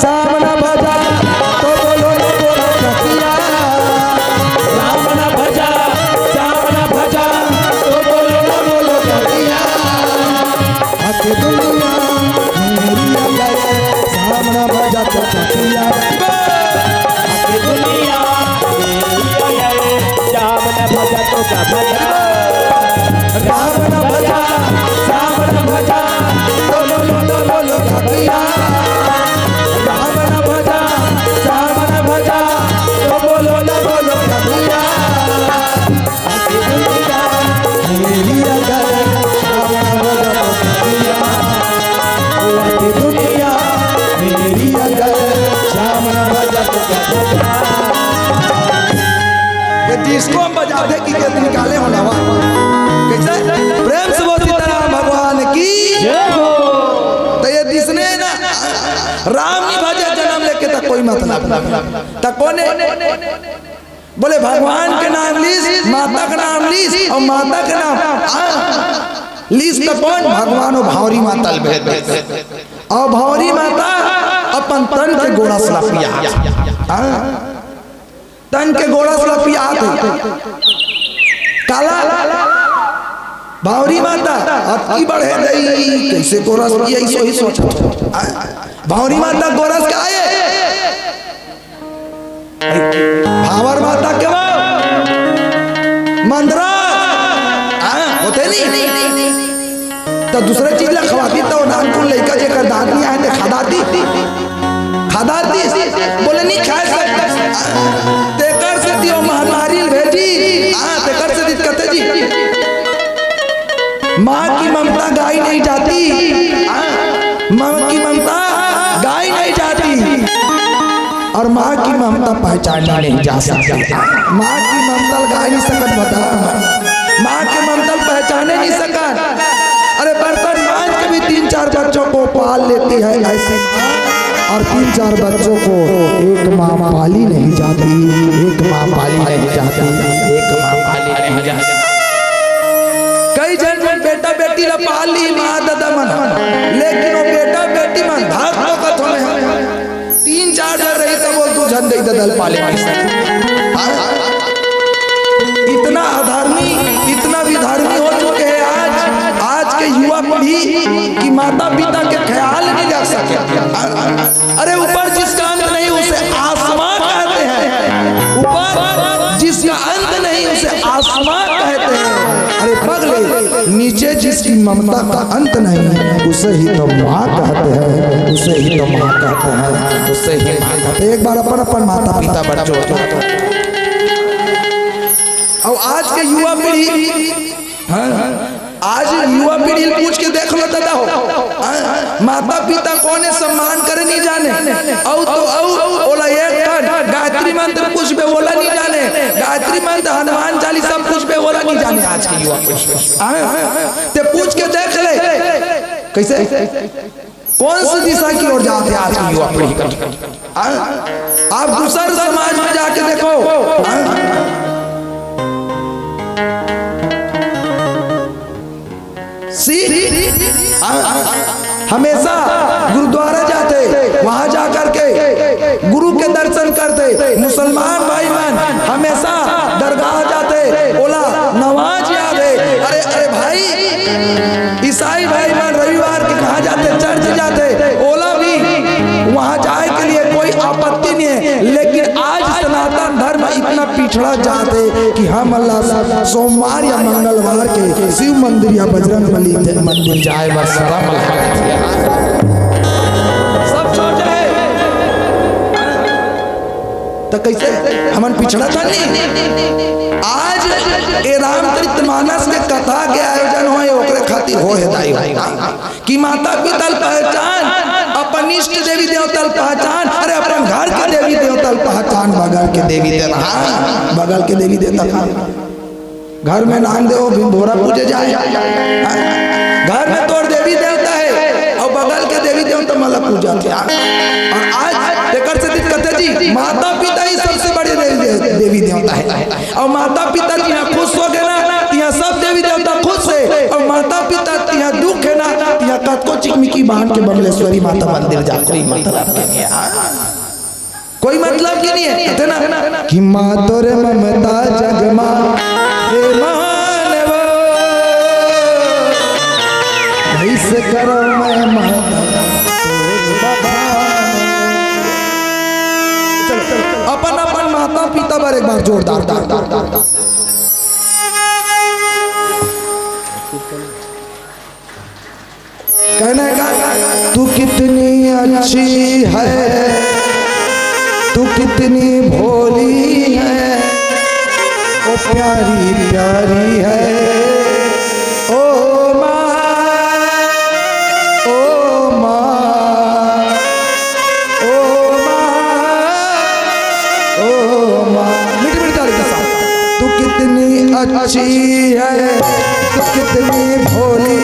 श्याम ना भजा तो बोलो ना बोलो सखिया, राम न भजा श्याम न भजा तो बोलो न बोलो सखिया। आके दुनिया मेरी अगर श्याम ना भजा तो सखिया, आके दुनिया मेरी आए श्याम न भजा तो का भजा। राम न भजा श्याम न भजा तो बोलो न बोलो सखिया। राम न भजा श्याम न भजा तो बोलो न बोलो सखिया। आके दुनिया मेरी अगर श्याम ना भजा तो सखिया, आके दुनिया मेरी अगर श्याम ना भजा तो सखिया। ये डिस्को हम बजा दे कि गीत निकाले हो नवा कैसे प्रेम से वो सीताराम भगवान की। तो ये दिसने ना राम नहीं भजे जन्म लेके तक कोई मतलब तक कोने बोले भगवान के नाम लीस, माता का नाम लीस और माता के नाम लीस तो कौन भगवान और भावरी माता और भावरी माता अपन तन के गोड़ा सलापिया तन के गोड़ा सलापिया काला भावरी माता अति बढ़े दई कैसे गोरस किया इसो ही सोचा भावरी माता गोरस का आए भावर माता के मंदरा होते नहीं तो दूसरे चीज ला खवाती तो नाम को लेकर जे कर दादी आए ते खदाती बोले नहीं खा सकते तेकर से दियो महामारी भेजी तेकर से दिक्कत जी माँ की ममता गाय नहीं जाती, माँ की ममता गाय नहीं जाती और माँ की ममता पहचानना नहीं जा सकती। माँ की ममता गाय नहीं सकत बता, माँ की ममता पहचाने नहीं सकत। अरे बर्तन मांझ के भी 3-4 बच्चों को पाल लेती है ऐसे और 3-4 बच्चों को एक माँ पाली नहीं जाती, एक माँ पाली नहीं जाती, एक माँ पाली नहीं जाती। कई जन बेटा बेटी ला पाली माँ दादा मन लेकिन वो बेटा बेटी मन भाग तो कथ में 3-4 जन रही तब वो तू झन दे ददल पाले इतना अधर्मी इतना विधर्मी हो चुके हैं आज के युवा पीढ़ी की माता पिता के ख्याल नहीं रख सके। अरे ऊपर जिसका अंत नहीं उसे आसमां कहते हैं, ऊपर जिसका अंत नहीं उसे आसमां कहते हैं। अरे पगले नीचे जिसकी ममता का अंत नहीं उसे ही तो माँ कहते हैं, उसे ही तो माँ कहते हैं, उसे ही माँ कहते हैं। एक बार अपन माता पिता बच्चों और आज के युवा पीढ़ी आज युवा पीढ़ी पूछ के देख लो दादा हो माता पिता कोने सम्मान करे नहीं जाने ओला एक गायत्री मंत्र कुछ पे बोला नहीं जाने, गायत्री मंत्र हनुमान चालीसा कुछ पे बोला नहीं जाने। आज के युवा ते पूछ के देख ले कैसे कौन सी दिशा की ओर जाते आज की युवा पीढ़ी। आप दूसरे समाज में जाके देखो हमेशा गुरुद्वारा जाते वहां जाकर के गुरु के दर्शन करते। मुसलमान भाई बहन हमेशा दरगाह जाते बोला नमाज याद है। अरे अरे भाई ईसाई भाई बहन रविवार के कहा जाते चर्च जाते ओला भी वहां जाए के लिए कोई आपत्ति नहीं है। लेकिन आज सनातन धर्म इतना पिछड़ा जाते कि हम अल्लाह सोमवार या मंगलवार के शिव मंदिर या बजरंग बली मंदिर जाए बस सब छोड़ जाए। तो कैसे हमन पिछड़ा था नहीं। आज ए रामचरित मानस के कथा के आयोजन होए ओकरे खातिर हो दाई कि माता पिता पहचान, अपन इष्ट देवी देवता पहचान, अरे अपन घर के देवी देवता पहचान, बगल के देवी देवता, बगल के देवी देवता घर में नाम दे भोरा पूजे जाए, घर में तोड़ देवी देवता है और बगल के देवी देवता मला पूजा थे। और आज देकर से दिक्कत है जी, माता पिता ही सबसे बड़े देवी देवता है। और माता पिता जी यहाँ खुश हो गए ना, यहाँ सब देवी देवता खुश है। और माता पिता यहाँ दुख है ना, यहाँ कतको चिकमिकी बांध के बमलेश्वरी माता मंदिर जा, कोई मतलब नहीं है, कोई मतलब की नहीं है। कहते ना कि माँ तोरे ममता जगमा हे मानव, ऐसे करो मैं माता अपन अपन माता पिता पर एक बार जोरदार कहने का तू कितनी अच्छी है, तू कितनी भोली है, ओ प्यारी प्यारी है, ओ माँ, ओ माँ, ओ माँ, ओ माँ, मीठी मीठी ताली के साथ। तू कितनी अच्छी है, तू कितनी भोली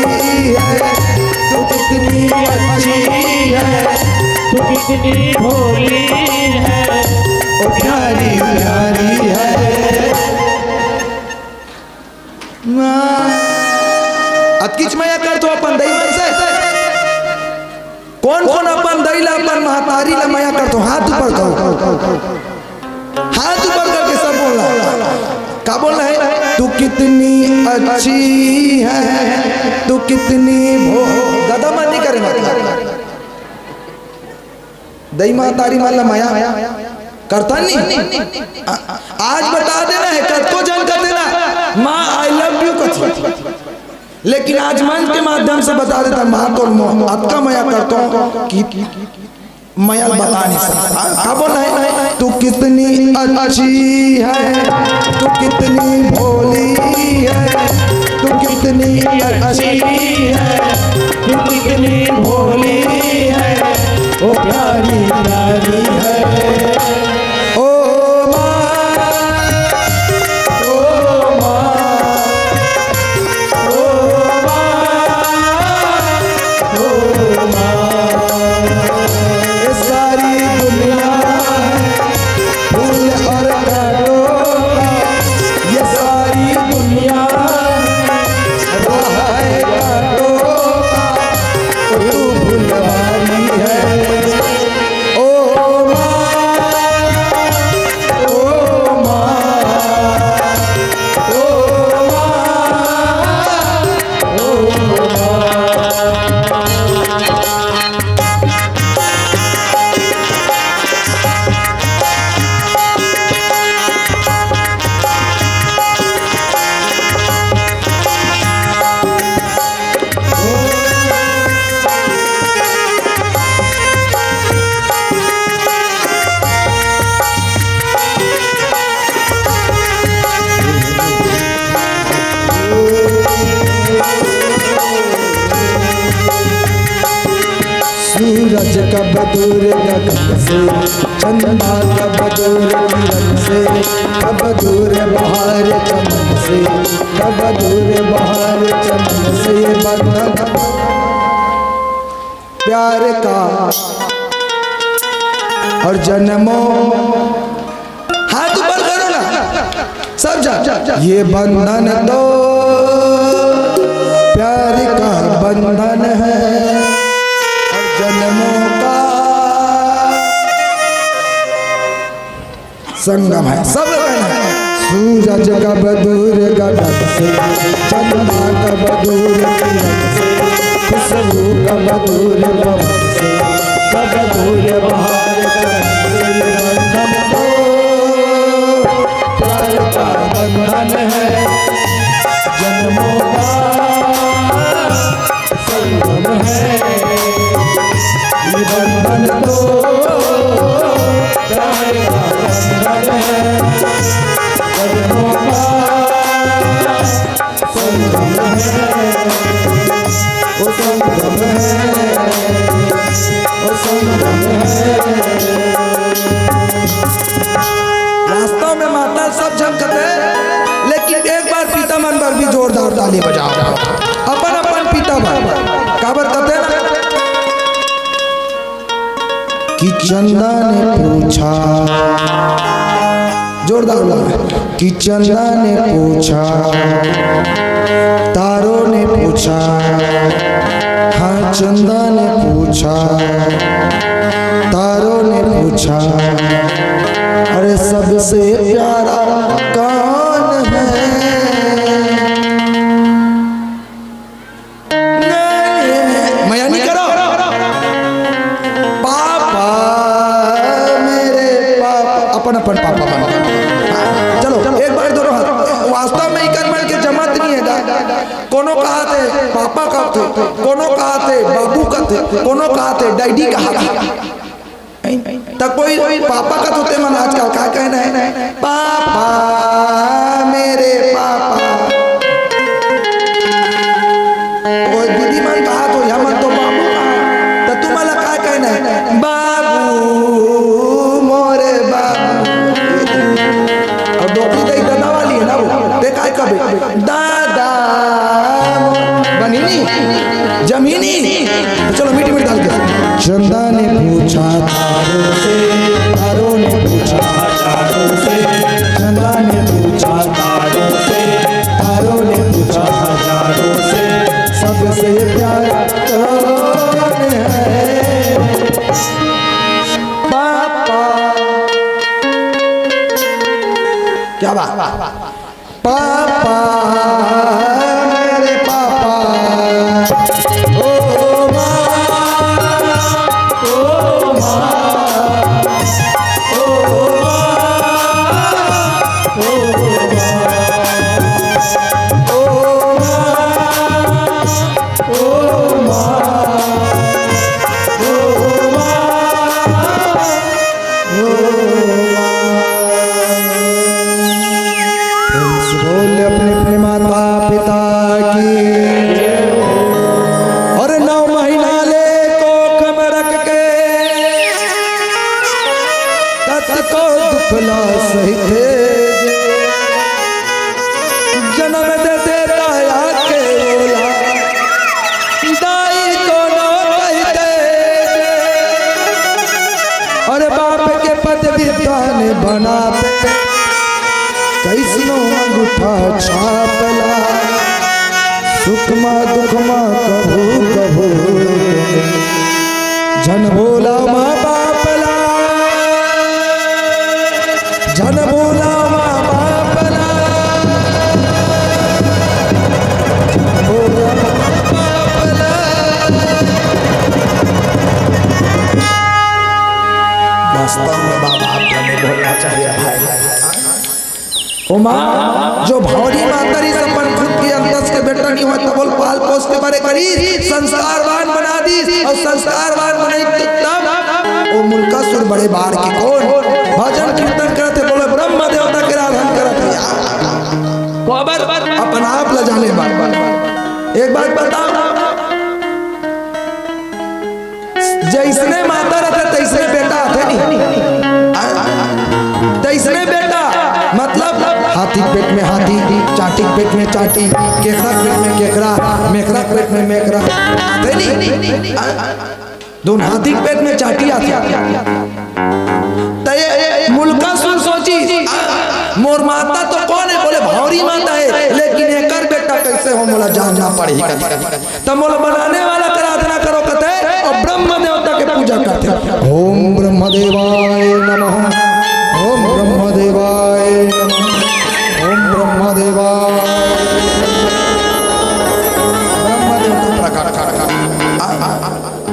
है, तू कितनी अच्छी है, तू कितनी भोली है, ओ प्यारी प्यारी है। अतकिच मया कर तो अपन दई मन से कौन कौन अपन दई ला अपन महतारी ला मया कर तो हाथ ऊपर करो, हाथ ऊपर करके सब बोलना। क्या बोलना है? तू कितनी अच्छी है, तू कितनी दादा मन नहीं करे, दई महतारी माला माया करता नहीं। आज बता देना है, कतो जन कर देना माँ आई लव यू कथी, लेकिन आज मंच के माध्यम से बता देता माँ तो आपका मया करता हूँ कि मया बता नहीं सकता। क्या बोलना है? तू कितनी अच्छी है, तू कितनी भोली है, तू कितनी अच्छी है, तू कितनी भोली है, ओ प्यारी प्यारी है, ओ माँ, ओ माँ, ओ माँ, ओ माँ। ये सारी दुनिया फूल और कांटों का, ये सारी दुनिया राह है कांटों का, तू फुलवारी है, ओ माँ, ओ माँ, ओ माँ, ओ सूरज कब दूर गगन से, चंद्रमा कब दूर किरण से, कब दूर बहार चमन से, कब दूर बहार चमन से। ये बंधन प्यार का और जन्मों, हाथ ऊपर करो ना सब जा। ये बंधन तो प्यार का बंधन है, जन्मों का संगम है। सब सूरज कब दूर गगन से, चंद्रमा कब दूर किरण से, खुशबू कब दूर पवन से, कब दूर बहार चमन से। बंधन तो प्यार का बंधन है, जन्मों का संगम है। बंधन तो प्यार का वास्तव में माता सब झमकते, लेकिन एक बार पिता मन पर भी जोरदार ताली बजाओ अपन अपन पिता पर काबर कहते ना कि चंदा ने पूछा, जोरदार बोला कि चंदा ने पूछा, तारों ने पूछा, हाँ चंदा ने पूछा, तारों ने पूछा, अरे सबसे प्यारा कौन है? मया नहीं करो पापा, मेरे पापा, अपन अपन पापा बन। चलो एक बार दोनों हाथ, वास्तव में इकन मन के जमात नहीं है। कोनो कहा थे पापा का थे, कोनो कहा थे बाबू का थे, कोनो कहा थे डैडी कहा तक कोई पापा का तो मन आजकल क्या कहना है, पापा मेरे पापा। कोई दीदी मन कहा तो या मन तो बाबू कहा, तो तुम्हारा क्या कहना है, बाबू मोरे बाबू। और डोकरी दे दादा वाली है ना वो, देखा है कभी दादा बनी जमीनी। तो चलो मीठी मीठी डाल के चंदा ने पूछा तारों से, तारों ने पूछा हजारों से, चंदा ने पूछा तारों से, तारों ने पूछा हजारों से, सबसे प्यारा कौन है? पापा। क्या बात? पापा मेरे पापा, ओ अपने अपने माता पिता की। और 9 महीना ले कोख में रख के तत को दुखला सही थे, जन्म दे देता आके बोला दाई को न कहते, और बाप के पद विद्या ने बनाते कैसनो अंगूठा छापला, सुखमा दुखमा कभू कभू, जन बोला माँ बापला, जन बोला माँ बापला, बोला बापला। वास्तव में माँ बाप नहीं बोलना चाहिए भाई। ओ माँ जो भौरी मातरी संपन्न खुद की अंतस के बेटा नहीं हुआ तब पाल पोस के बारे करी, संस्कारवान बना दी, और संस्कारवान बनाई तब ओ मुल्का सुर बड़े बार की कौन भजन कीर्तन करते, बोले ब्रह्म देवता के आराधन करते अपन आप ल जाने बार। एक बात बताओ, जैसने माता रहते तैसने बेटा थे नहीं, तैसने बेटा मतलब हाथी पेट में हाथी, चाटी पेट में चाटी, केकरा पेट में केकरा, मेकरा पेट में मेकरा, नहीं दोनों हाथी पेट में चाटी आती। तय मुल्का सुन सोची मोर माता तो कौन है, बोले भौरी माता है, लेकिन एकर बेटा कैसे हो मोला जानना पड़ेगा। तब मोला बनाने वाला का आराधना करो कहते, और ब्रह्म देवता के पूजा करते। ओम ब्रह्मदेवाय नमः, ओम ब्रह्मदेवाय नमः, ओम ब्रह्मदेवाय।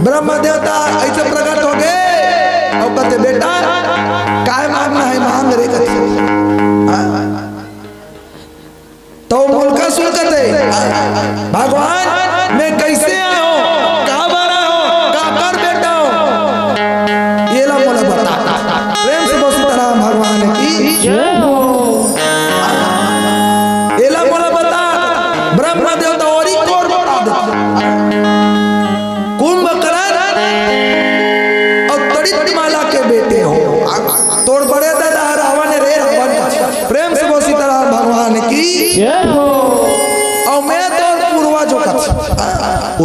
ब्रह्म देवता ऐसे प्रकट हो गए और कहते बेटा काय मांगना है मांग रे कहते। तो मुल्का सुन कहते भगवान मैं कैसे आया हूँ, कहाँ बना हूँ, कहाँ कर बेटा हूँ, ये ला बोला बता प्रेम से बोल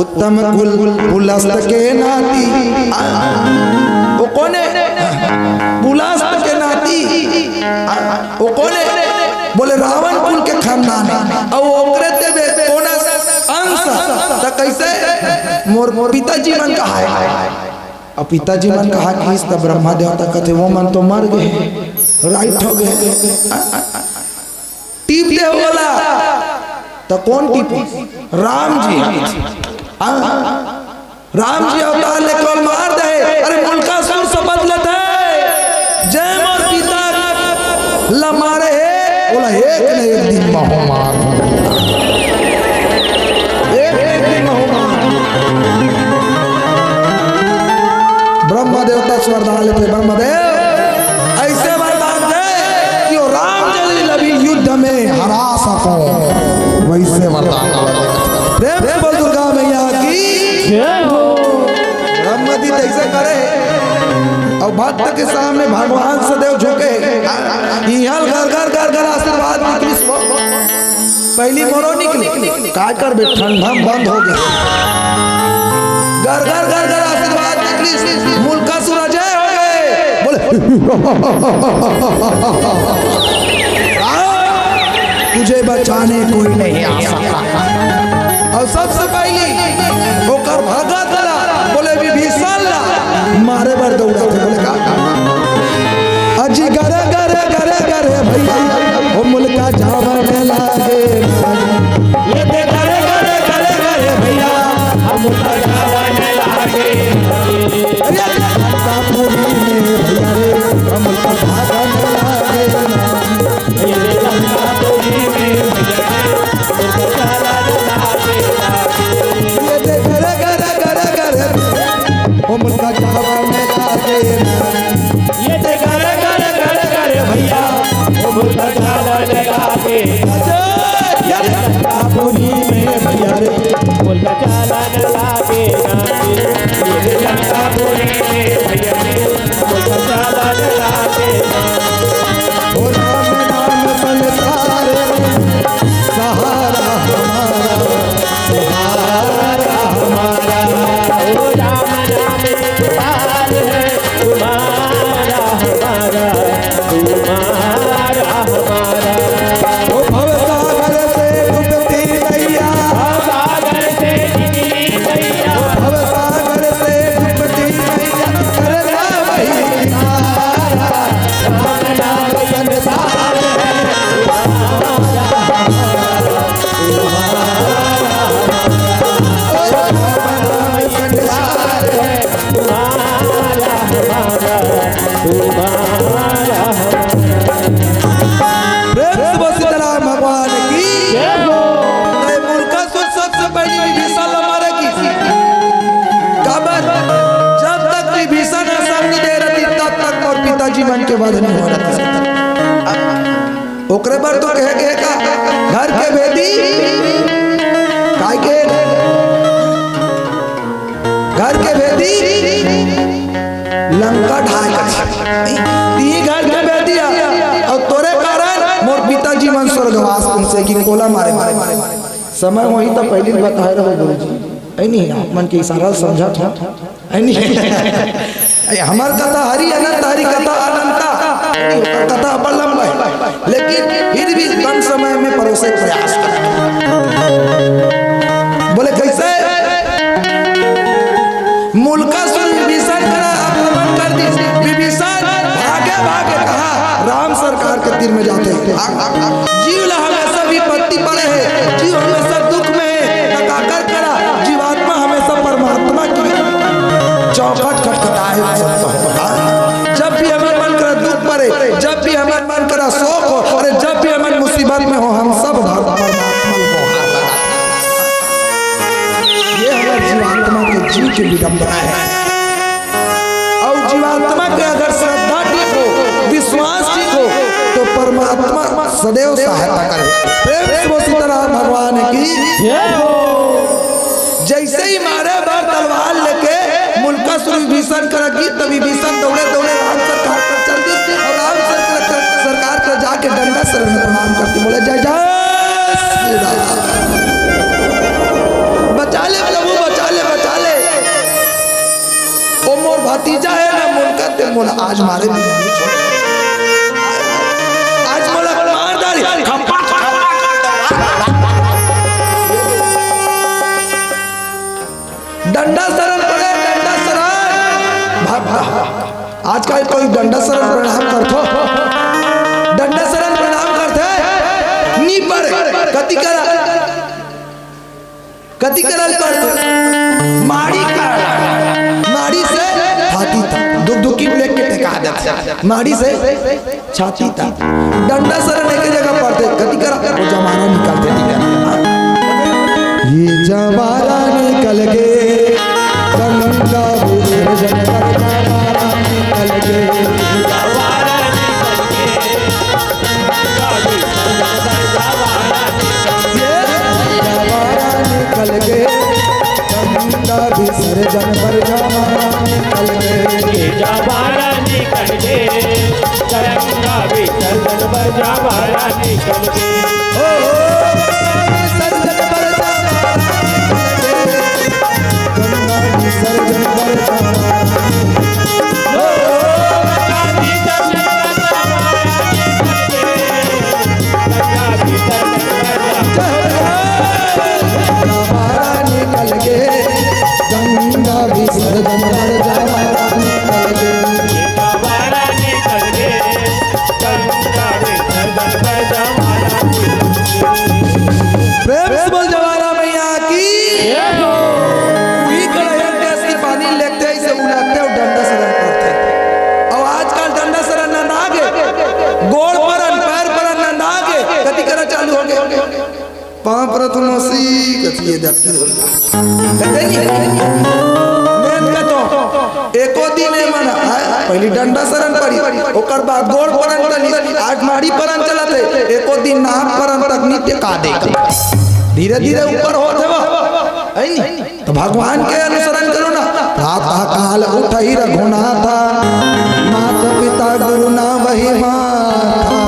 उत्तम कुल पुलस्त के नाती वो कौन है? पुलस्त के नाती वो कौन है? बोले रावण कुल के खानदान है और ओकरे ते कौन अंश त कैसे मोर पिताजी मन कहा है और पिताजी मन कहा कि इस तब ब्रह्मा देवता कहते वो मन तो मर गए राइट हो गए टीप दे बोला तो कौन टीपी? राम जी अवतार ले कॉल मार दे अरे मुल्का सुर से बदलत है जय मोर पिता ला मारे बोला एक न एक दिन महो मार एक दिन महो मार ब्रह्मा देवता वरदान लेते ब्रह्मदेव ऐसे वरदान दे कि वो राम जल्दी लभी युद्ध में हरा सको वैसे वरदान प्रेम से बोल दुर्गा मैया की ब्रह्मदी ऐसे करे और भक्त के सामने भगवान सदैव झुके यहाँ घर घर घर घर आशीर्वाद निकली पहली मोरो निकली का कर बे ठंडा बंद हो गया घर घर घर घर आशीर्वाद निकली मुल्का सूरज हो गए बोले तुझे बचाने कोई नहीं आ सकता और सबसे पहली होकर भगत ला बोले विभीषण ला मारे बर दौड़ा थे बोले का अजी गरे गरे गरे गरे भैया वो मुल्का जावर में लागे ये दे गरे गरे गरे गरे भैया हम मुल्का जावर में लागे अरे कापुरी में भैया रे हम मुल्का जावर में लागे ये दे कापुरी में भैया ये दे गरे गरे गरे गरे वो मुल्का जावर में लागे ये दे गरे गरे गरे गरे भैया वो मुल्का जावर में लागे कापुरी में भैया रे मुल्का जावर में लागे ये दे कापुरी में भैया रे मुल्का जावर में लागे ओ राम नाम संसार सहारा हमारा ओ राम नाम संसार है तुम्हारा हमारा ओ भवसागर से डूबती नैया भवसागर से डूबती नैया करना वही राम नाम संसार है भगवान की मुल्का सबसे पहली विभीषण हमारे की कबर जब तक विभीषण आसन नहीं दे रही तब तक और पिताजी मन के बाद नहीं हो रहा ओकरे पर तो कहे के का घर के बेटी काय के घर के बेटी लंका ढाई ती घर के बेटी और तोरे कारण मोर पिताजी मन स्वर्गवास तुमसे की कोला मारे समय वही तो पहले बताए रहो गुरुजी ऐ नहीं मन के इशारा समझा था ऐ नहीं हमार कथा हरि अनंत हरि कथा अनंता कथा बड़ लंबा है लेकिन फिर भी कम समय में परोसे प्रयास कर बोले कैसे मुल्का विभीषण का आक्रमण कर दी विभीषण भागे भागे कहा राम सरकार के तीर में जाते जीव हमेशा विपत्ति पड़े है जीव हमेशा दुख में है कर करा जीवात्मा हमेशा परमात्मा की चौखट खटखटाए जब भी हमें मन करा दुख पड़े जब भी हमें मन करा शोक हो और जब भी हमें मुसीबत में हो हम सब परमात्मा को ये हमारे जीवात्मा के जीव की विडंबना है और जीवात्मा के अगर श्रद्धा ठीक हो विश्वास ठीक हो तो परमात्मा सदैव सहायता करे प्रेम से वो सीताराम भगवान की जैसे ही मारे बार तलवार लेके मुल्का विभीषण करगी तो विभीषण दौड़े दौड़े राम सरकार पर चल गए और राम सरकार पर जाके डंडा सर में प्रणाम करके बोले जय जय श्री राम बचा ले प्रभु भतीजा है ना मुनका ते मुन आज मारे बिना नहीं छोड़े। आज मोला मार डाली खप्पा डंडा शरण पड़े डंडा शरण भाग आज का कोई डंडा शरण प्रणाम करथो डंडा शरण प्रणाम करथे नी पर कति करल पर माड़ी से हाथी तक दुखी लेके टेका देता माड़ी से छाती तक डंडा शरण एक जगह पड़ते कति करा वो जमाना निकाल देती ये जमाना निकल गए गंगा विसर्जन कर जमाना निकल गए निकल गए गंगा विसर्जन पर जमाना निकल गए जमाना निकल गए गंगा विसर्जन पर जमाना निकल गए विसर्जन पर गंगा विसर्जन पर निकल गए गंगा विसर्जन पर जमाना निकल गए जमाना निकल गए गंगा विसर्जन पर जमाना निकल गए। प्रेम से बोल जवाना मैया की वही कड़ाई गैस की पानी लेते ही से उलाते और डंडा शरण करते और आजकल डंडा शरण ना नागे गोड़ परन पैर परन ना नागे कति करा चालू हो गए पांव पर तुम सी कति ये दत की कहते नहीं मैं तो एको दिन है मन पहली डंडा शरण पड़ी ओकर बाद गोड़ परन चली आज माड़ी परन चलते एको दिन नाक परन तक नित्य का दे धीरे धीरे ऊपर होते वह तो भगवान के अनुसरण करो ना प्रातः काल उठई रघुनाथ माता पिता गुरु ना वही माता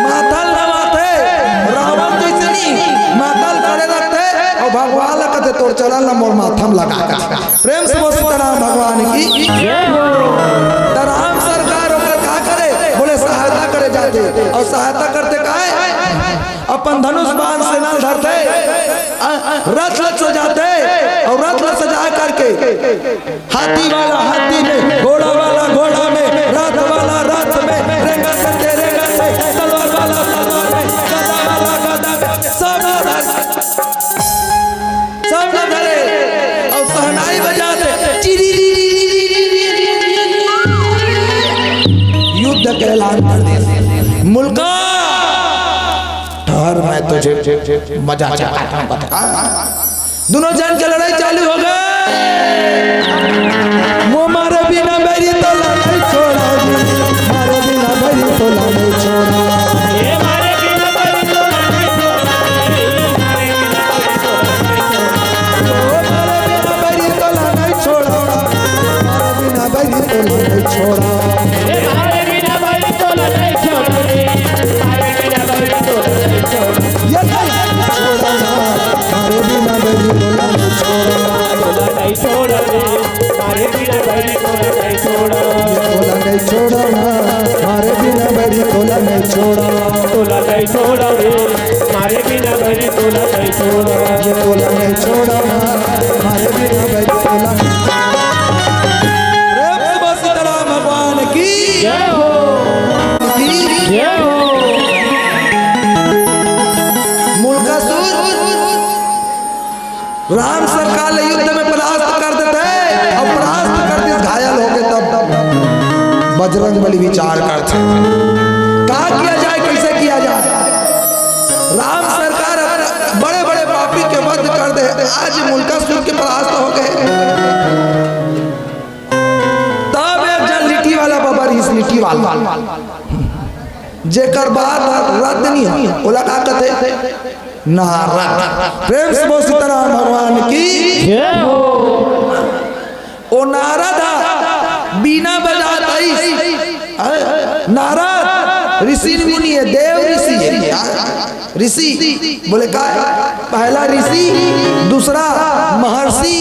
माथल नवाते रावण जैसे नहीं माथल खड़े रखते और भगवान लगते तोड़ चला न मोर माथम लगा प्रेम से बोल राम भगवान की राम सरकार होकर क्या करे बोले सहायता करे जाते और सहायता करते का अपन धनुष बाण से न धरते रथ सजाते और रथ सजा करके हाथी वाला हाथी में घोड़ा वाला घोड़ा में रथ वाला रथ में रेंगा करते तलवार वाला तलवार में गदा वाला गदा में सब न धरे और सहनाई बजाते युद्ध के ऐलान कर दे मुल्का ठहर मैं तुझे मजा चाहता हूं दोनों जन की लड़ाई चालू हो गई वो मारे बिना बैरी तो नहीं छोड़ा मारे बिना बैरी तो नहीं छोड़ा ये मारे बिना बैरी तो नहीं छोड़ा मारे बिना बैरी तो नहीं छोड़ा मारे बिना बैरी तो नहीं छोड़ा ये मारे बिना बैरी तो नहीं छोड़ा मारे बिना बैरी तो नहीं छोड़ा ये छोड़ा मारे बिना बैरी तो नहीं छोड़ा नहीं छोड़ा मारे बिना बैरी तो नहीं छोड़ा तोला नहीं छोड़ा मारे बिना बैरी तोला नहीं छोड़ा तोला नहीं छोड़ा मारे बिना बैरी तोला नहीं छोड़ा ये तोला नहीं छोड़ा मारे बिना बैरी तोला प्रेम से बोल सीताराम भगवान की जय हो जय हो राम सरकार युद्ध में परास्त कर देते और परास्त करते घायल हो गए तब बजरंग बली विचार करते कहा किया जाए कैसे किया जाए राम सरकार बड़े बड़े पापी के वध कर दे आज मुल्कासुर के परास्त हो गए तब एक जन लिट्टी वाला बाबा इस लिट्टी वाला जेकर बात रद्द नहीं हो बोला का कहते नारद प्रेम से बोल सीताराम भगवान की जय हो ओ नारद बीना बजाता नारद ऋषि मुनि है, देव ऋषि है। ऋषि बोले का पहला ऋषि, दूसरा महर्षि,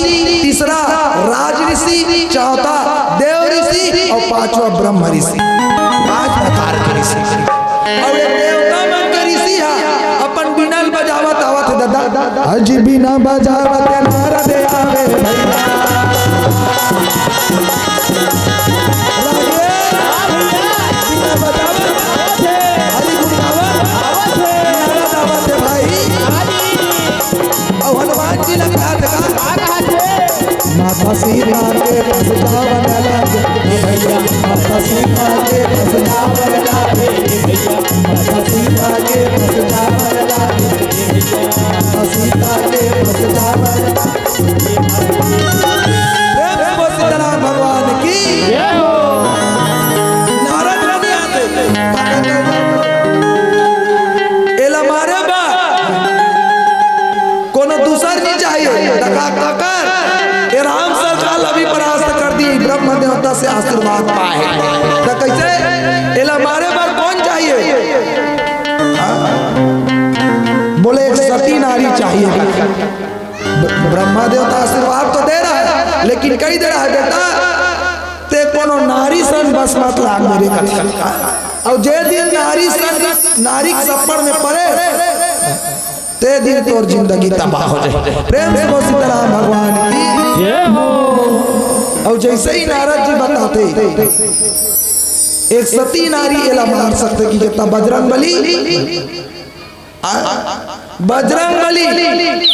तीसरा राज ऋषि, चौथा देव ऋषि और पांचवा ब्रह्म ऋषि। 5 प्रकार के ऋषि और एक देवता मन के ऋषि है। अपन बिना बजावत आवत है दादा, अजी बिना बजावत नारद आवे भैया। माता सीता के पास जावन लागे भैया, माता सीता के पास जावन लागे भैया, माता सीता के पास जावन लागे भैया, माता सीता के पास जावन लागे। सीताराम भगवान की नारद मुनि आते एला मारे बा कोनो दूसर नहीं चाहिए। राम सरकार अभी परास्त कर दी, ब्रह्म देवता से आशीर्वाद पाए। तो कैसे एला मारे बार कौन चाहिए? बोले एक सती नारी चाहिए। ब्रह्मा देवता आशीर्वाद तो दे रहा है, लेकिन कई दे रहा है बेटा ते कोनो नारी सन बस मत लाग मेरे कथा। और जे दिन नारी सन नारी सप्पर में पड़े ते दिन तोर जिंदगी तबाह हो जाए। प्रेम से बोल सीताराम भगवान की जय हो। और जैसे ही नारद जी बताते एक सती नारी एला मार सकते कि कितना बजरंग बली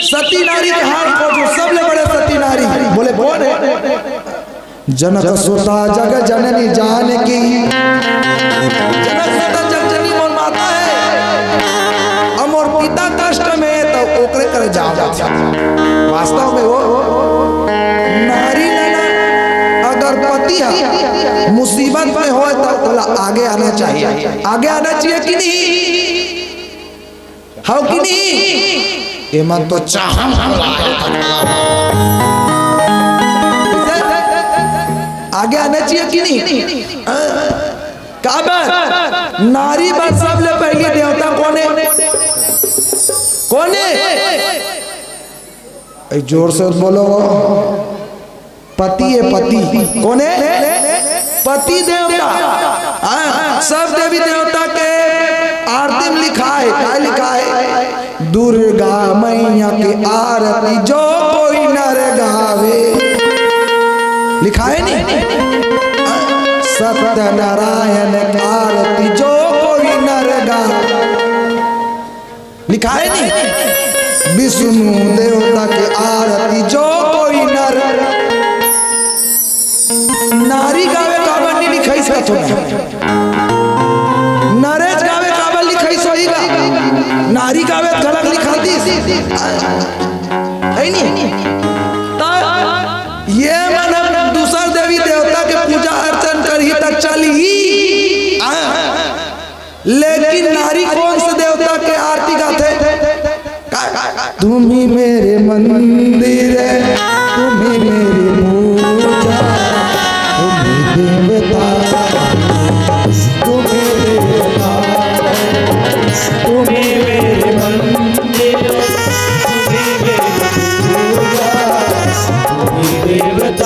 सती नारी के हाथ को जो सबले बड़े सती नारी बोले कौन है? जनक सुता जग जननी जानकी, जनक सुता जग जननी मोर माता है। अमोर पिता कष्ट में तो ओकरे करे जाओ। वास्तव में वो नारी अगर पति मुसीबत में हो तो बोला आगे आना चाहिए। आगे आना चाहिए कि नहीं? हाँ कि नहीं? ये मन तो चाह आगे आना चाहिए कि नहीं? काबर नारी बात सबले पहले देवता कौन है? कौन है? जोर से बोलो। पति है। पति कौन है? पति देवता। सब देवी देवता के आरती में लिखा है, क्या लिखा है? दुर्गा मैया के आरती जो कोई नर गावे, लिखा है नहीं? सत्यनारायण आरती जो कोई नर गावे, लिखा है नहीं? विष्णु देवता के आरती जो कोई नर। नारी गावे काबर नहीं लिखाई सो नरेश गावे काबर लिखाई सोई गा। नारी गावे गलत लिखा दी है नहीं? ये मतलब दूसर देवी देवता के पूजा अर्चन करही तक चली, लेकिन नारी कौन से देवता के आरती गाते? तुम ही मेरे मंदिर है, तुम ही मेरी पूजा, तुम ही देवता, तुम ही देवता, तुम ही मेरे मंदिर, तुम ही मेरी पूजा, तुम ही देवता, तुम ही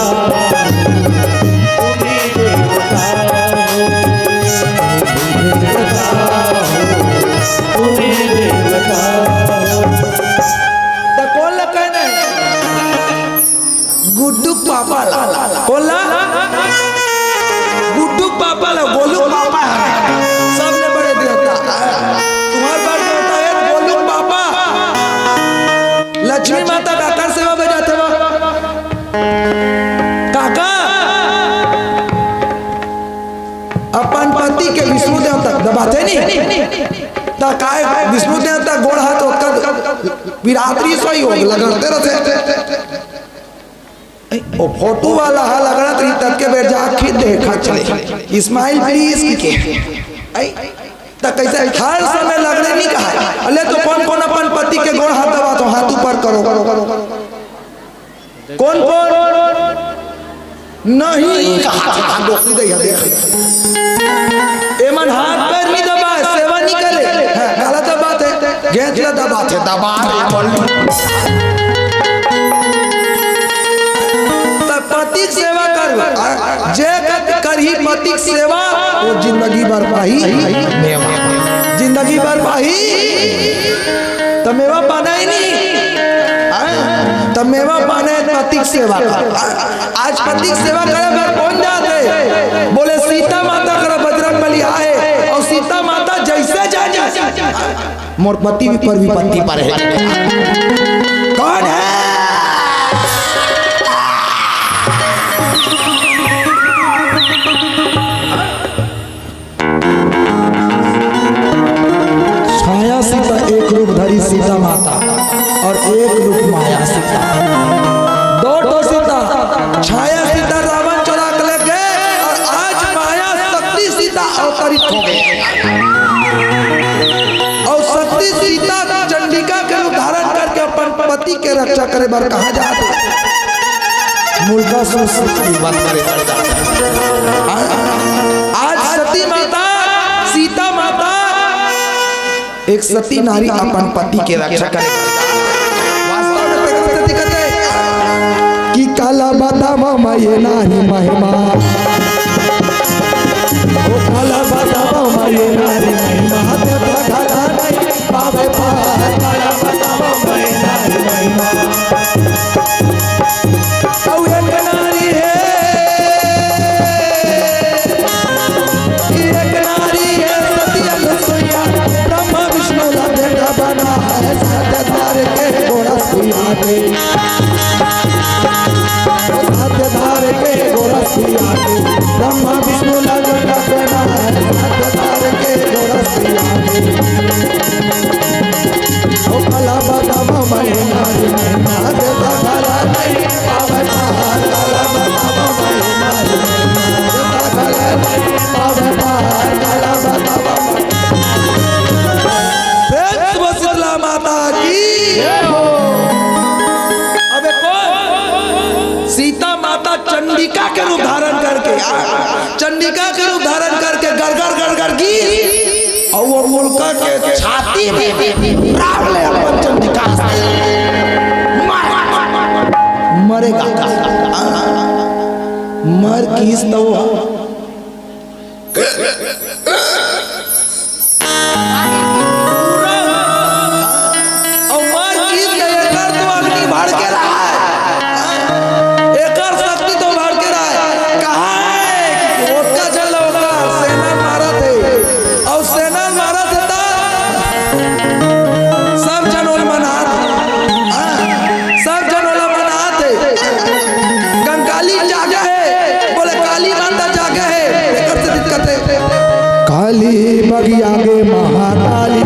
देवता, तुम ही देवता। गुड्डू पापा ला बोला, गुड्डू पापा ला, गोलू पापा है सबने बड़े देवता। तुम्हारे पास देवता है गोलू पापा। लक्ष्मी माता काका सेवा में जाते हो काका। अपन पति के विष्णु देवता दबाते नहीं तो काय विष्णु देवता गोड़ हाथ विरात्रि सोई हो लगाते रहते। ओ फोटो वाला हाल अगर तरी तक के बेर जाके देखा चले इस्माइल प्लीज के त कैसे हर समय लगने नहीं कहा। अले तो कौन कौन अपन पति के गोड़ हाथ दबा तो हाथ ऊपर करो। कौन कौन नहीं कहा डोकरी दे देख एमन हाथ पैर नहीं दबा दबा पति सेवा कर जे करही पति सेवा वो जिंदगी भर पाही मेवा, जिंदगी भर पाही तो मेवा पाना ही नहीं, तो मेवा पाना है पति सेवा कर। आज पति सेवा करे फिर कौन जाते, बोले सीता माता करो बजरंगबली आए, और सीता माता जैसे जा मोर पति पर भी पति पर है। कौन है? छाया सीता एक रूप धरी सीता माता और एक रूप माया सीता, दो सीता। छाया सीता रावण चुरा के ले गए और आज माया शक्ति सीता अवतरित हो गई, और शक्ति सीता चंडिका के रूप धारण करके अपन पति के रक्षा करे बार कहा जाते मुल्का आज सती माता सीता माता एक सती नारी अपन पति के रक्षा करे। वास्तव में कि काला बादाम ये नारी महिमा, ओ काला बादाम ये नारी महिमा, देवता घाटा नहीं पावे पार, काला बादाम ये नारी महिमा। औ एक नारी है, एक नारी है सती अनुसुईया, ब्रह्मा विष्णु का बेटा बना है, सत्यधार के घोड़ा सुइया के, सत्यधार के घोड़ा सुइया के, ब्रह्मा विष्णु का बेटा बना है, सत्यधार के घोड़ा सुइया के। ओ काला बादाम मैं नारी महिमा, देवता घाटा नहीं पावे पार, काला बादाम मैं नारी महिमा, देवता घाटा नहीं पावे पार, काला बादाम। शीतला माता की। अबे कौन? सीता माता चंडिका के रूप धारण करके, चंडिका के रूप धारण करके गड़गड़ गड़गड़ की, और वो मुल्का के छाती में राव ले अपन चंडिका मरेगा, मर किस तो बगिया गे महाकाली,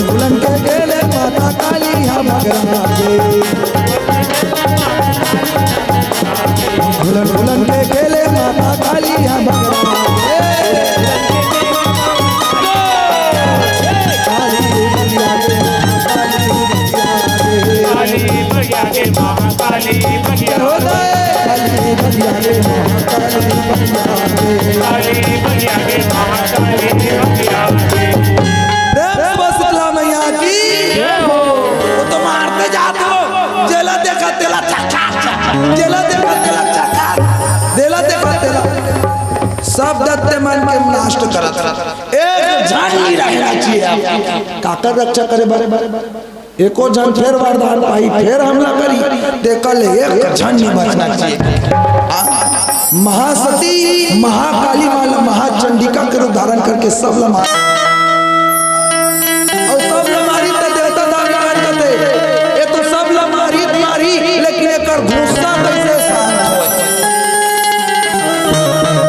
दुल्हन के गेले माता काली हम दुल्हन के गेले माता काली हम शीतला मैया की। वो तो मारते जाते हो, जेला देखा तेला चक्का, जेला देखा तेला चक्का, देला देखा तेला सब दत्ते मन के नष्ट करत। एक जान नहीं रहना चाहिए, काकर रक्षा करे बारे बारे एको जन फिर वरदान पाई, फिर हमला करी, देखल एक जन नहीं बचना चाहिए। महासती महाकाली वाला महाचंडिका के रूप धारण करके सब लमारी, और सब लमारी तो देवता दान करते, ये तो सब लमारी मारी, लेकिन एकर गुस्सा कैसे शांत हो,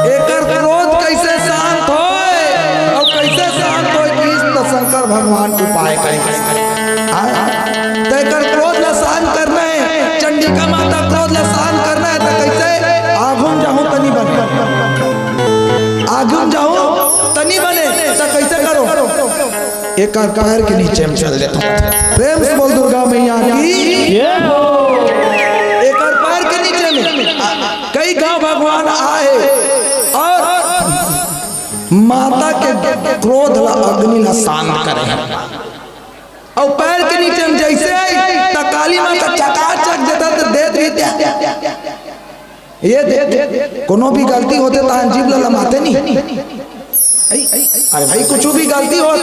एकर क्रोध कैसे शांत हो, और कैसे शांत हो कि तो शंकर भगवान उपाय करेंगे। तेकर क्रोध ला शांत करना है, चंडिका माता क्रोध ला शांत करना है, तो कैसे आगुन जाऊं तनी बने, आगुन जाऊं तनी बने, तो कैसे करो, एक पैर के नीचे में चल देता हूं। प्रेम से बोल दुर्गा मैया की। आए और माता के क्रोध ला अग्नि ला शांत करे और पैर के नीचे में जैसे आई तो काली माँ का चकाचक देता तो दे देते ये दे कोनो भी गलती होते तो जीव ला लमाते नहीं। अरे भाई कुछ भी गलती होते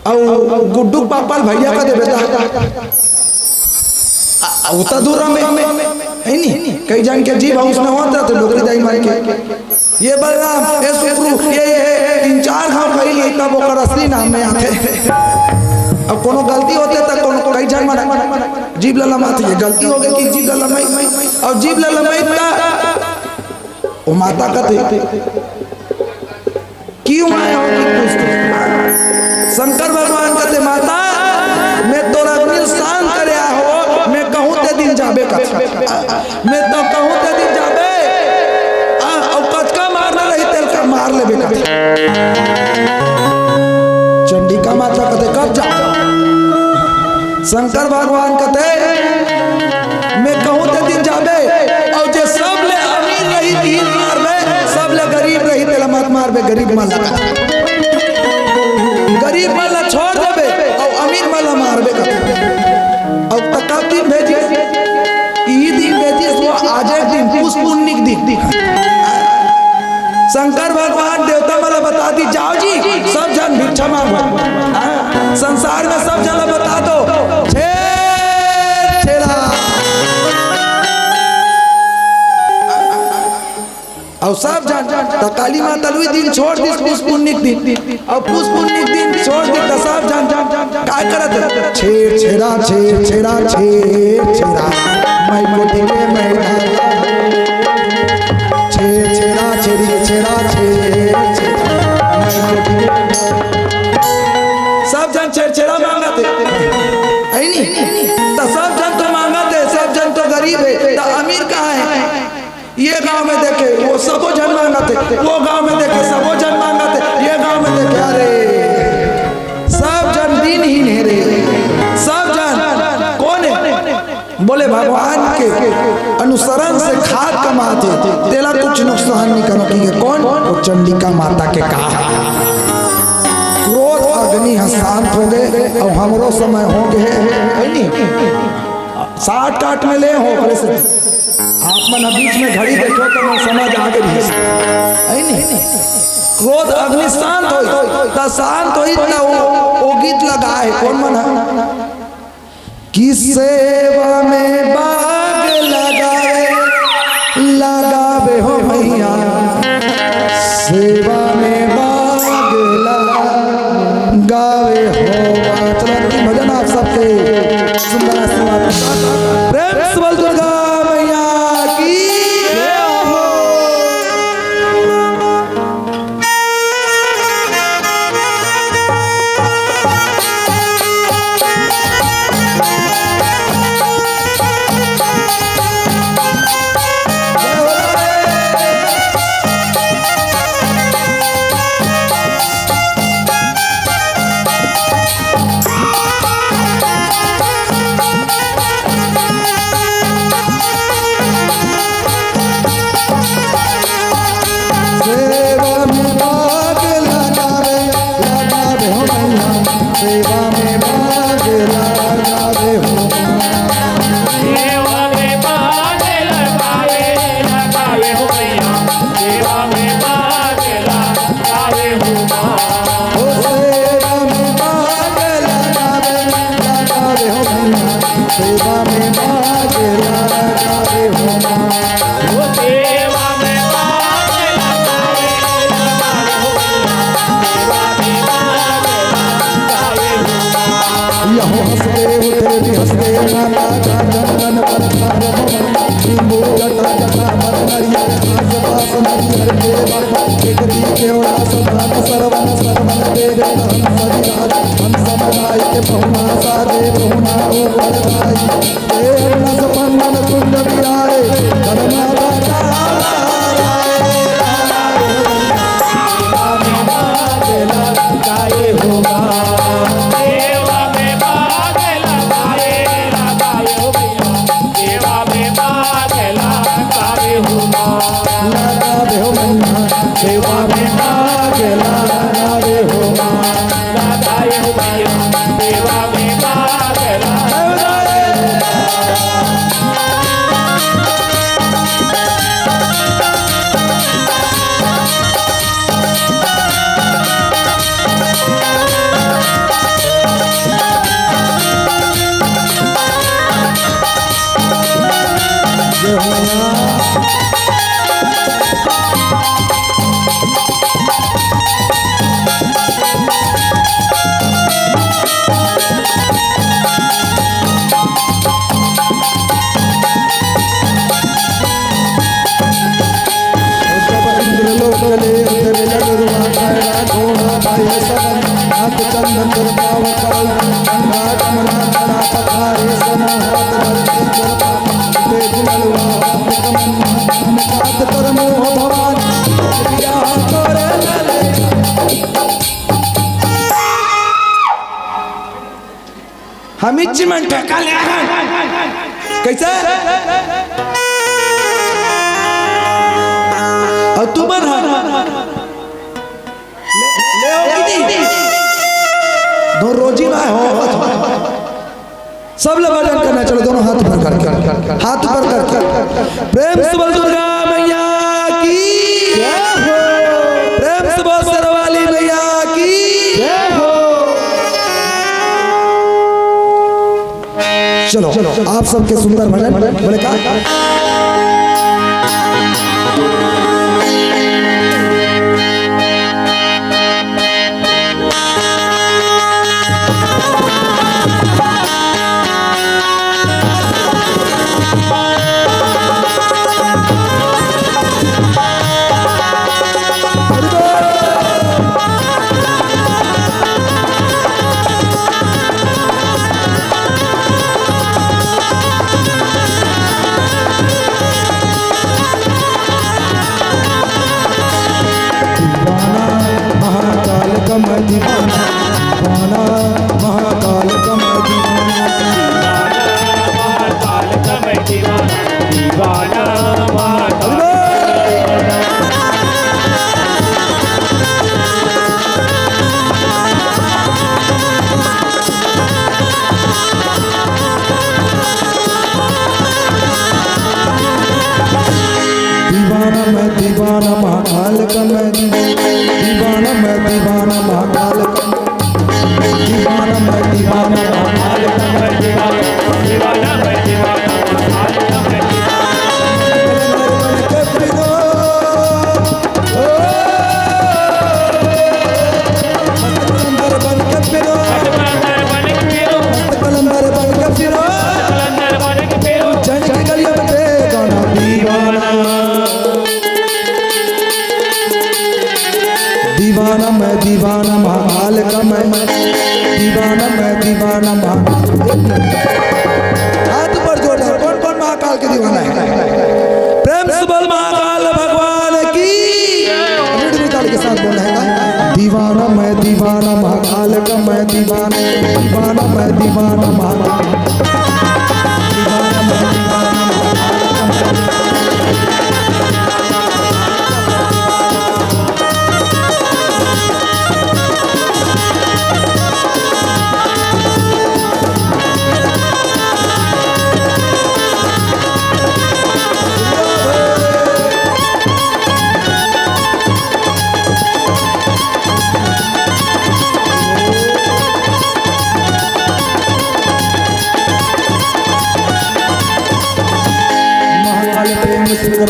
और गुड्डू पापा भैया का दे बेटा उतना दूर में है नहीं कई जान के जीव हाउस में होता तो लोग दाई मार के ये बलराम ये सुप्रू ये 3-4 घाव कही तब वो असली नाम में आते अब कोनो गलती होते तक कोनो कई जान मार जीव लला माती है गलती हो गई कि जीव लला मई और जीव लला मई वो माता का थे क्यों आए होगी शंकर भगवान कहते माता मैं तोरा दिल शांत करे हो मैं कहूँ ते दिन जाबे मैं तो कहूँ ते दिन जाबे और कचका मारना रही तेल का मार लेबे चंडिका माता कहते कब जा शंकर भगवान कहते मैं कहूँ ते दिन जाबे और जे सब ले अमीर रही तीर मारबे सब ले गरीब रही तेल मत मारबे गरीब मार लगा गरीब माला छोड़ देबे और अमीर माला मारबे और तब दिन भेजी ई दिन भेजी वो आज एक दिन पुष्पुन्निक दिन शंकर भगवान देवता माला बता दी जाओ जी सब जन भिक्षा मांगो संसार में सब जन बता दो और सब जान तो काली माता लुई दिन छोड़ दी पुष्पुन्निक दिन और पुष्पुन्निक दिन छोड़ दी तो सब जान काय करत छेड़ छेड़ा छेड़ छेड़ा छेड़ छेड़ा मैं कोटी के मैदान छेड़ छेड़ा छेड़ी छेड़ा छेड़ सब जन छेड़ छेड़ा मांगते है नहीं तो सब जन तो मांगते सब जन तो गरीब है तो अमीर कहाँ है ये गांव में देखे वो सबो जन मांगते वो गांव में देखे सबो जन मांगते ये गांव में देखे अरे सब जन दिन ही नहीं रे सब जन कौन है बोले भगवान के अनुसरण से खाद कमाते तेला कुछ नुकसान नहीं करोगे कौन वो चंडिका माता के कहा क्रोध अग्नि शांत हो गए और हमरो समय हो गए 60 में ले हो आप मन बीच में घड़ी देखो तो मैं समझ आ गई क्रोध अग्नि शांत हो शांत हो वो गीत लगा है कौन मना कि सेवा में बाग लगावे लगावे हो मैया सेवा में बाग लगावे हो चलो भजन आप सबके सुंदर प्रेम से बोल दुर्गा सेवा में भाग ला सेवा में पागला हम चिमन ठेका ले कैसे और तू बन ले दो रोजी में हो सब लोग भजन करना चलो दोनों हाथ ऊपर करके हाथ ऊपर करके प्रेम से बोल दुर्गा मैया की जय हो प्रेम से बोल सरवाली मैया की जय हो चलो आप सबके सुंदर भजन बोले का दीवाना महाकाल कम महाकाल कम दीवाना महाकाल दीवाना मैं दीवाना महाकाल कम दीवाना मैं दीवाना महाकाल कम दीवाना मैं दीवाना महाकाल कम दीवाना मैं दीवाना महाकाल कम दीवाना मैं दीवाना महाकाल का मैं दीवाना मैं दीवाना हाथ पर जोड़ कौन कौन महाकाल के दीवाना है प्रेम से बोल महाकाल भगवान की ताली के साथ बोलना है दीवाना मैं दीवाना महाकाल का मैं दीवाना दीवाना मैं दीवाना महाकाल दीवाना मैं दीवाना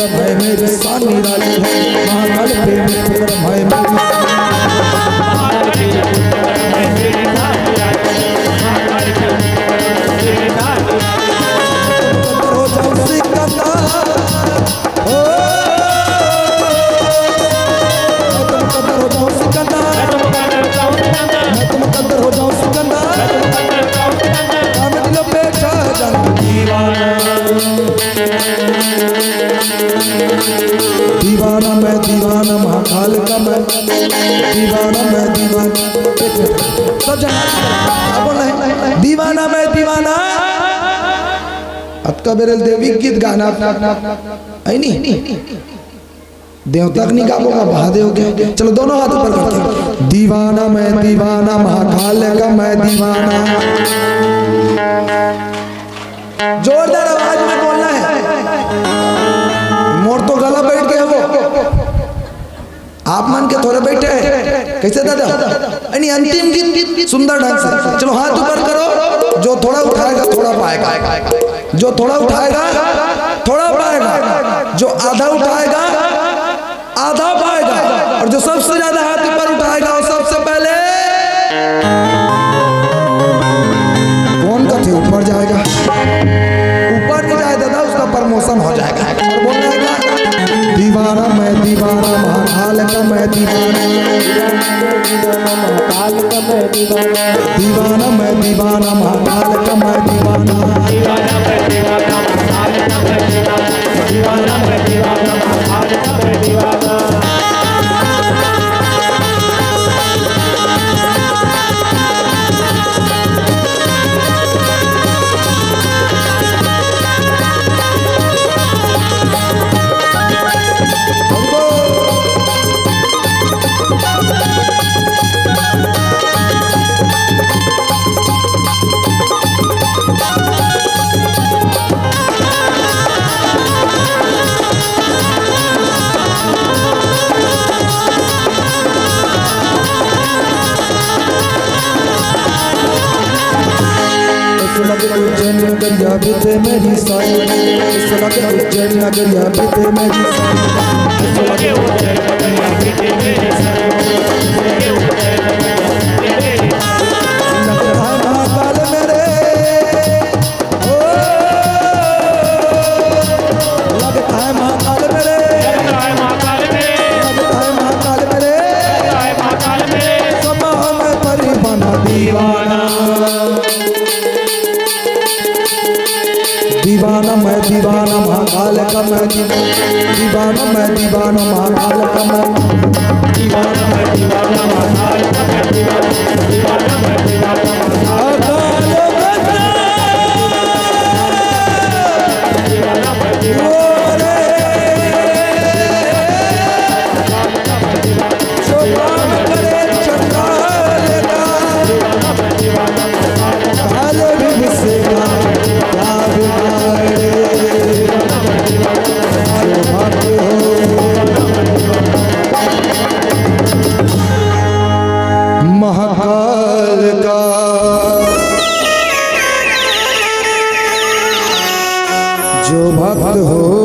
भय मेरे सानी रानी है महाकाल प्रेम भय हो जाओ सिकंदा हो जाओ सिकंदा तुम कदर हो जाओ सिकंदा दिल पे दीवाना मैं दीवाना महाकाल का मैं दीवाना मैं दीवाना सब जगह दीवाना मैं दीवाना अब का बेरल देवी गीत गाना है नहीं देव तक नहीं गाबोगा महादेव के। चलो दोनों हाथ ऊपर करते हैं। दीवाना मैं दीवाना महाकाल का मैं दीवाना। जोरदार आवाज में बोलना है। मोर तो गला बैठ गया वो, आप मान के थोड़े बैठे हैं कैसे दादा? यानी अंतिम गीत सुंदर ढंग से। चलो हाथ ऊपर करो। जो थोड़ा उठाएगा थोड़ा पाएगा, जो थोड़ा उठाएगा थोड़ा पाएगा, जो आधा उठाएगा आधा पाएगा, और जो सबसे ज्यादा हाथ ऊपर उठाएगा वो सबसे पहले कौन का थे ऊपर जाएगा। ऊपर नहीं जाए दादा, उसका प्रमोशन हो जाएगा। और बोल जाएगा दीवाना मैं दीवाना महाकाल का मैं दीवाना। दीवाना मैं दीवाना महाकाल का मैं दीवाना। उज्जैन नगरिया बीते मेरी साई, उज्जैन नगरिया बीते मेरी महाकाल मेरे लगता है महाकाल मेरे, लगता है महाकाल मेरे समा में परिवाना दीवाना। दीवाना मैं दीवाना महाकाल का मैं दीवाना मैं दीवाना महाकाल का मैं दीवाना मैं दीवाना महाकाल का मैं दीवाना मैं दीवाना महाकाल का जो भक्त हो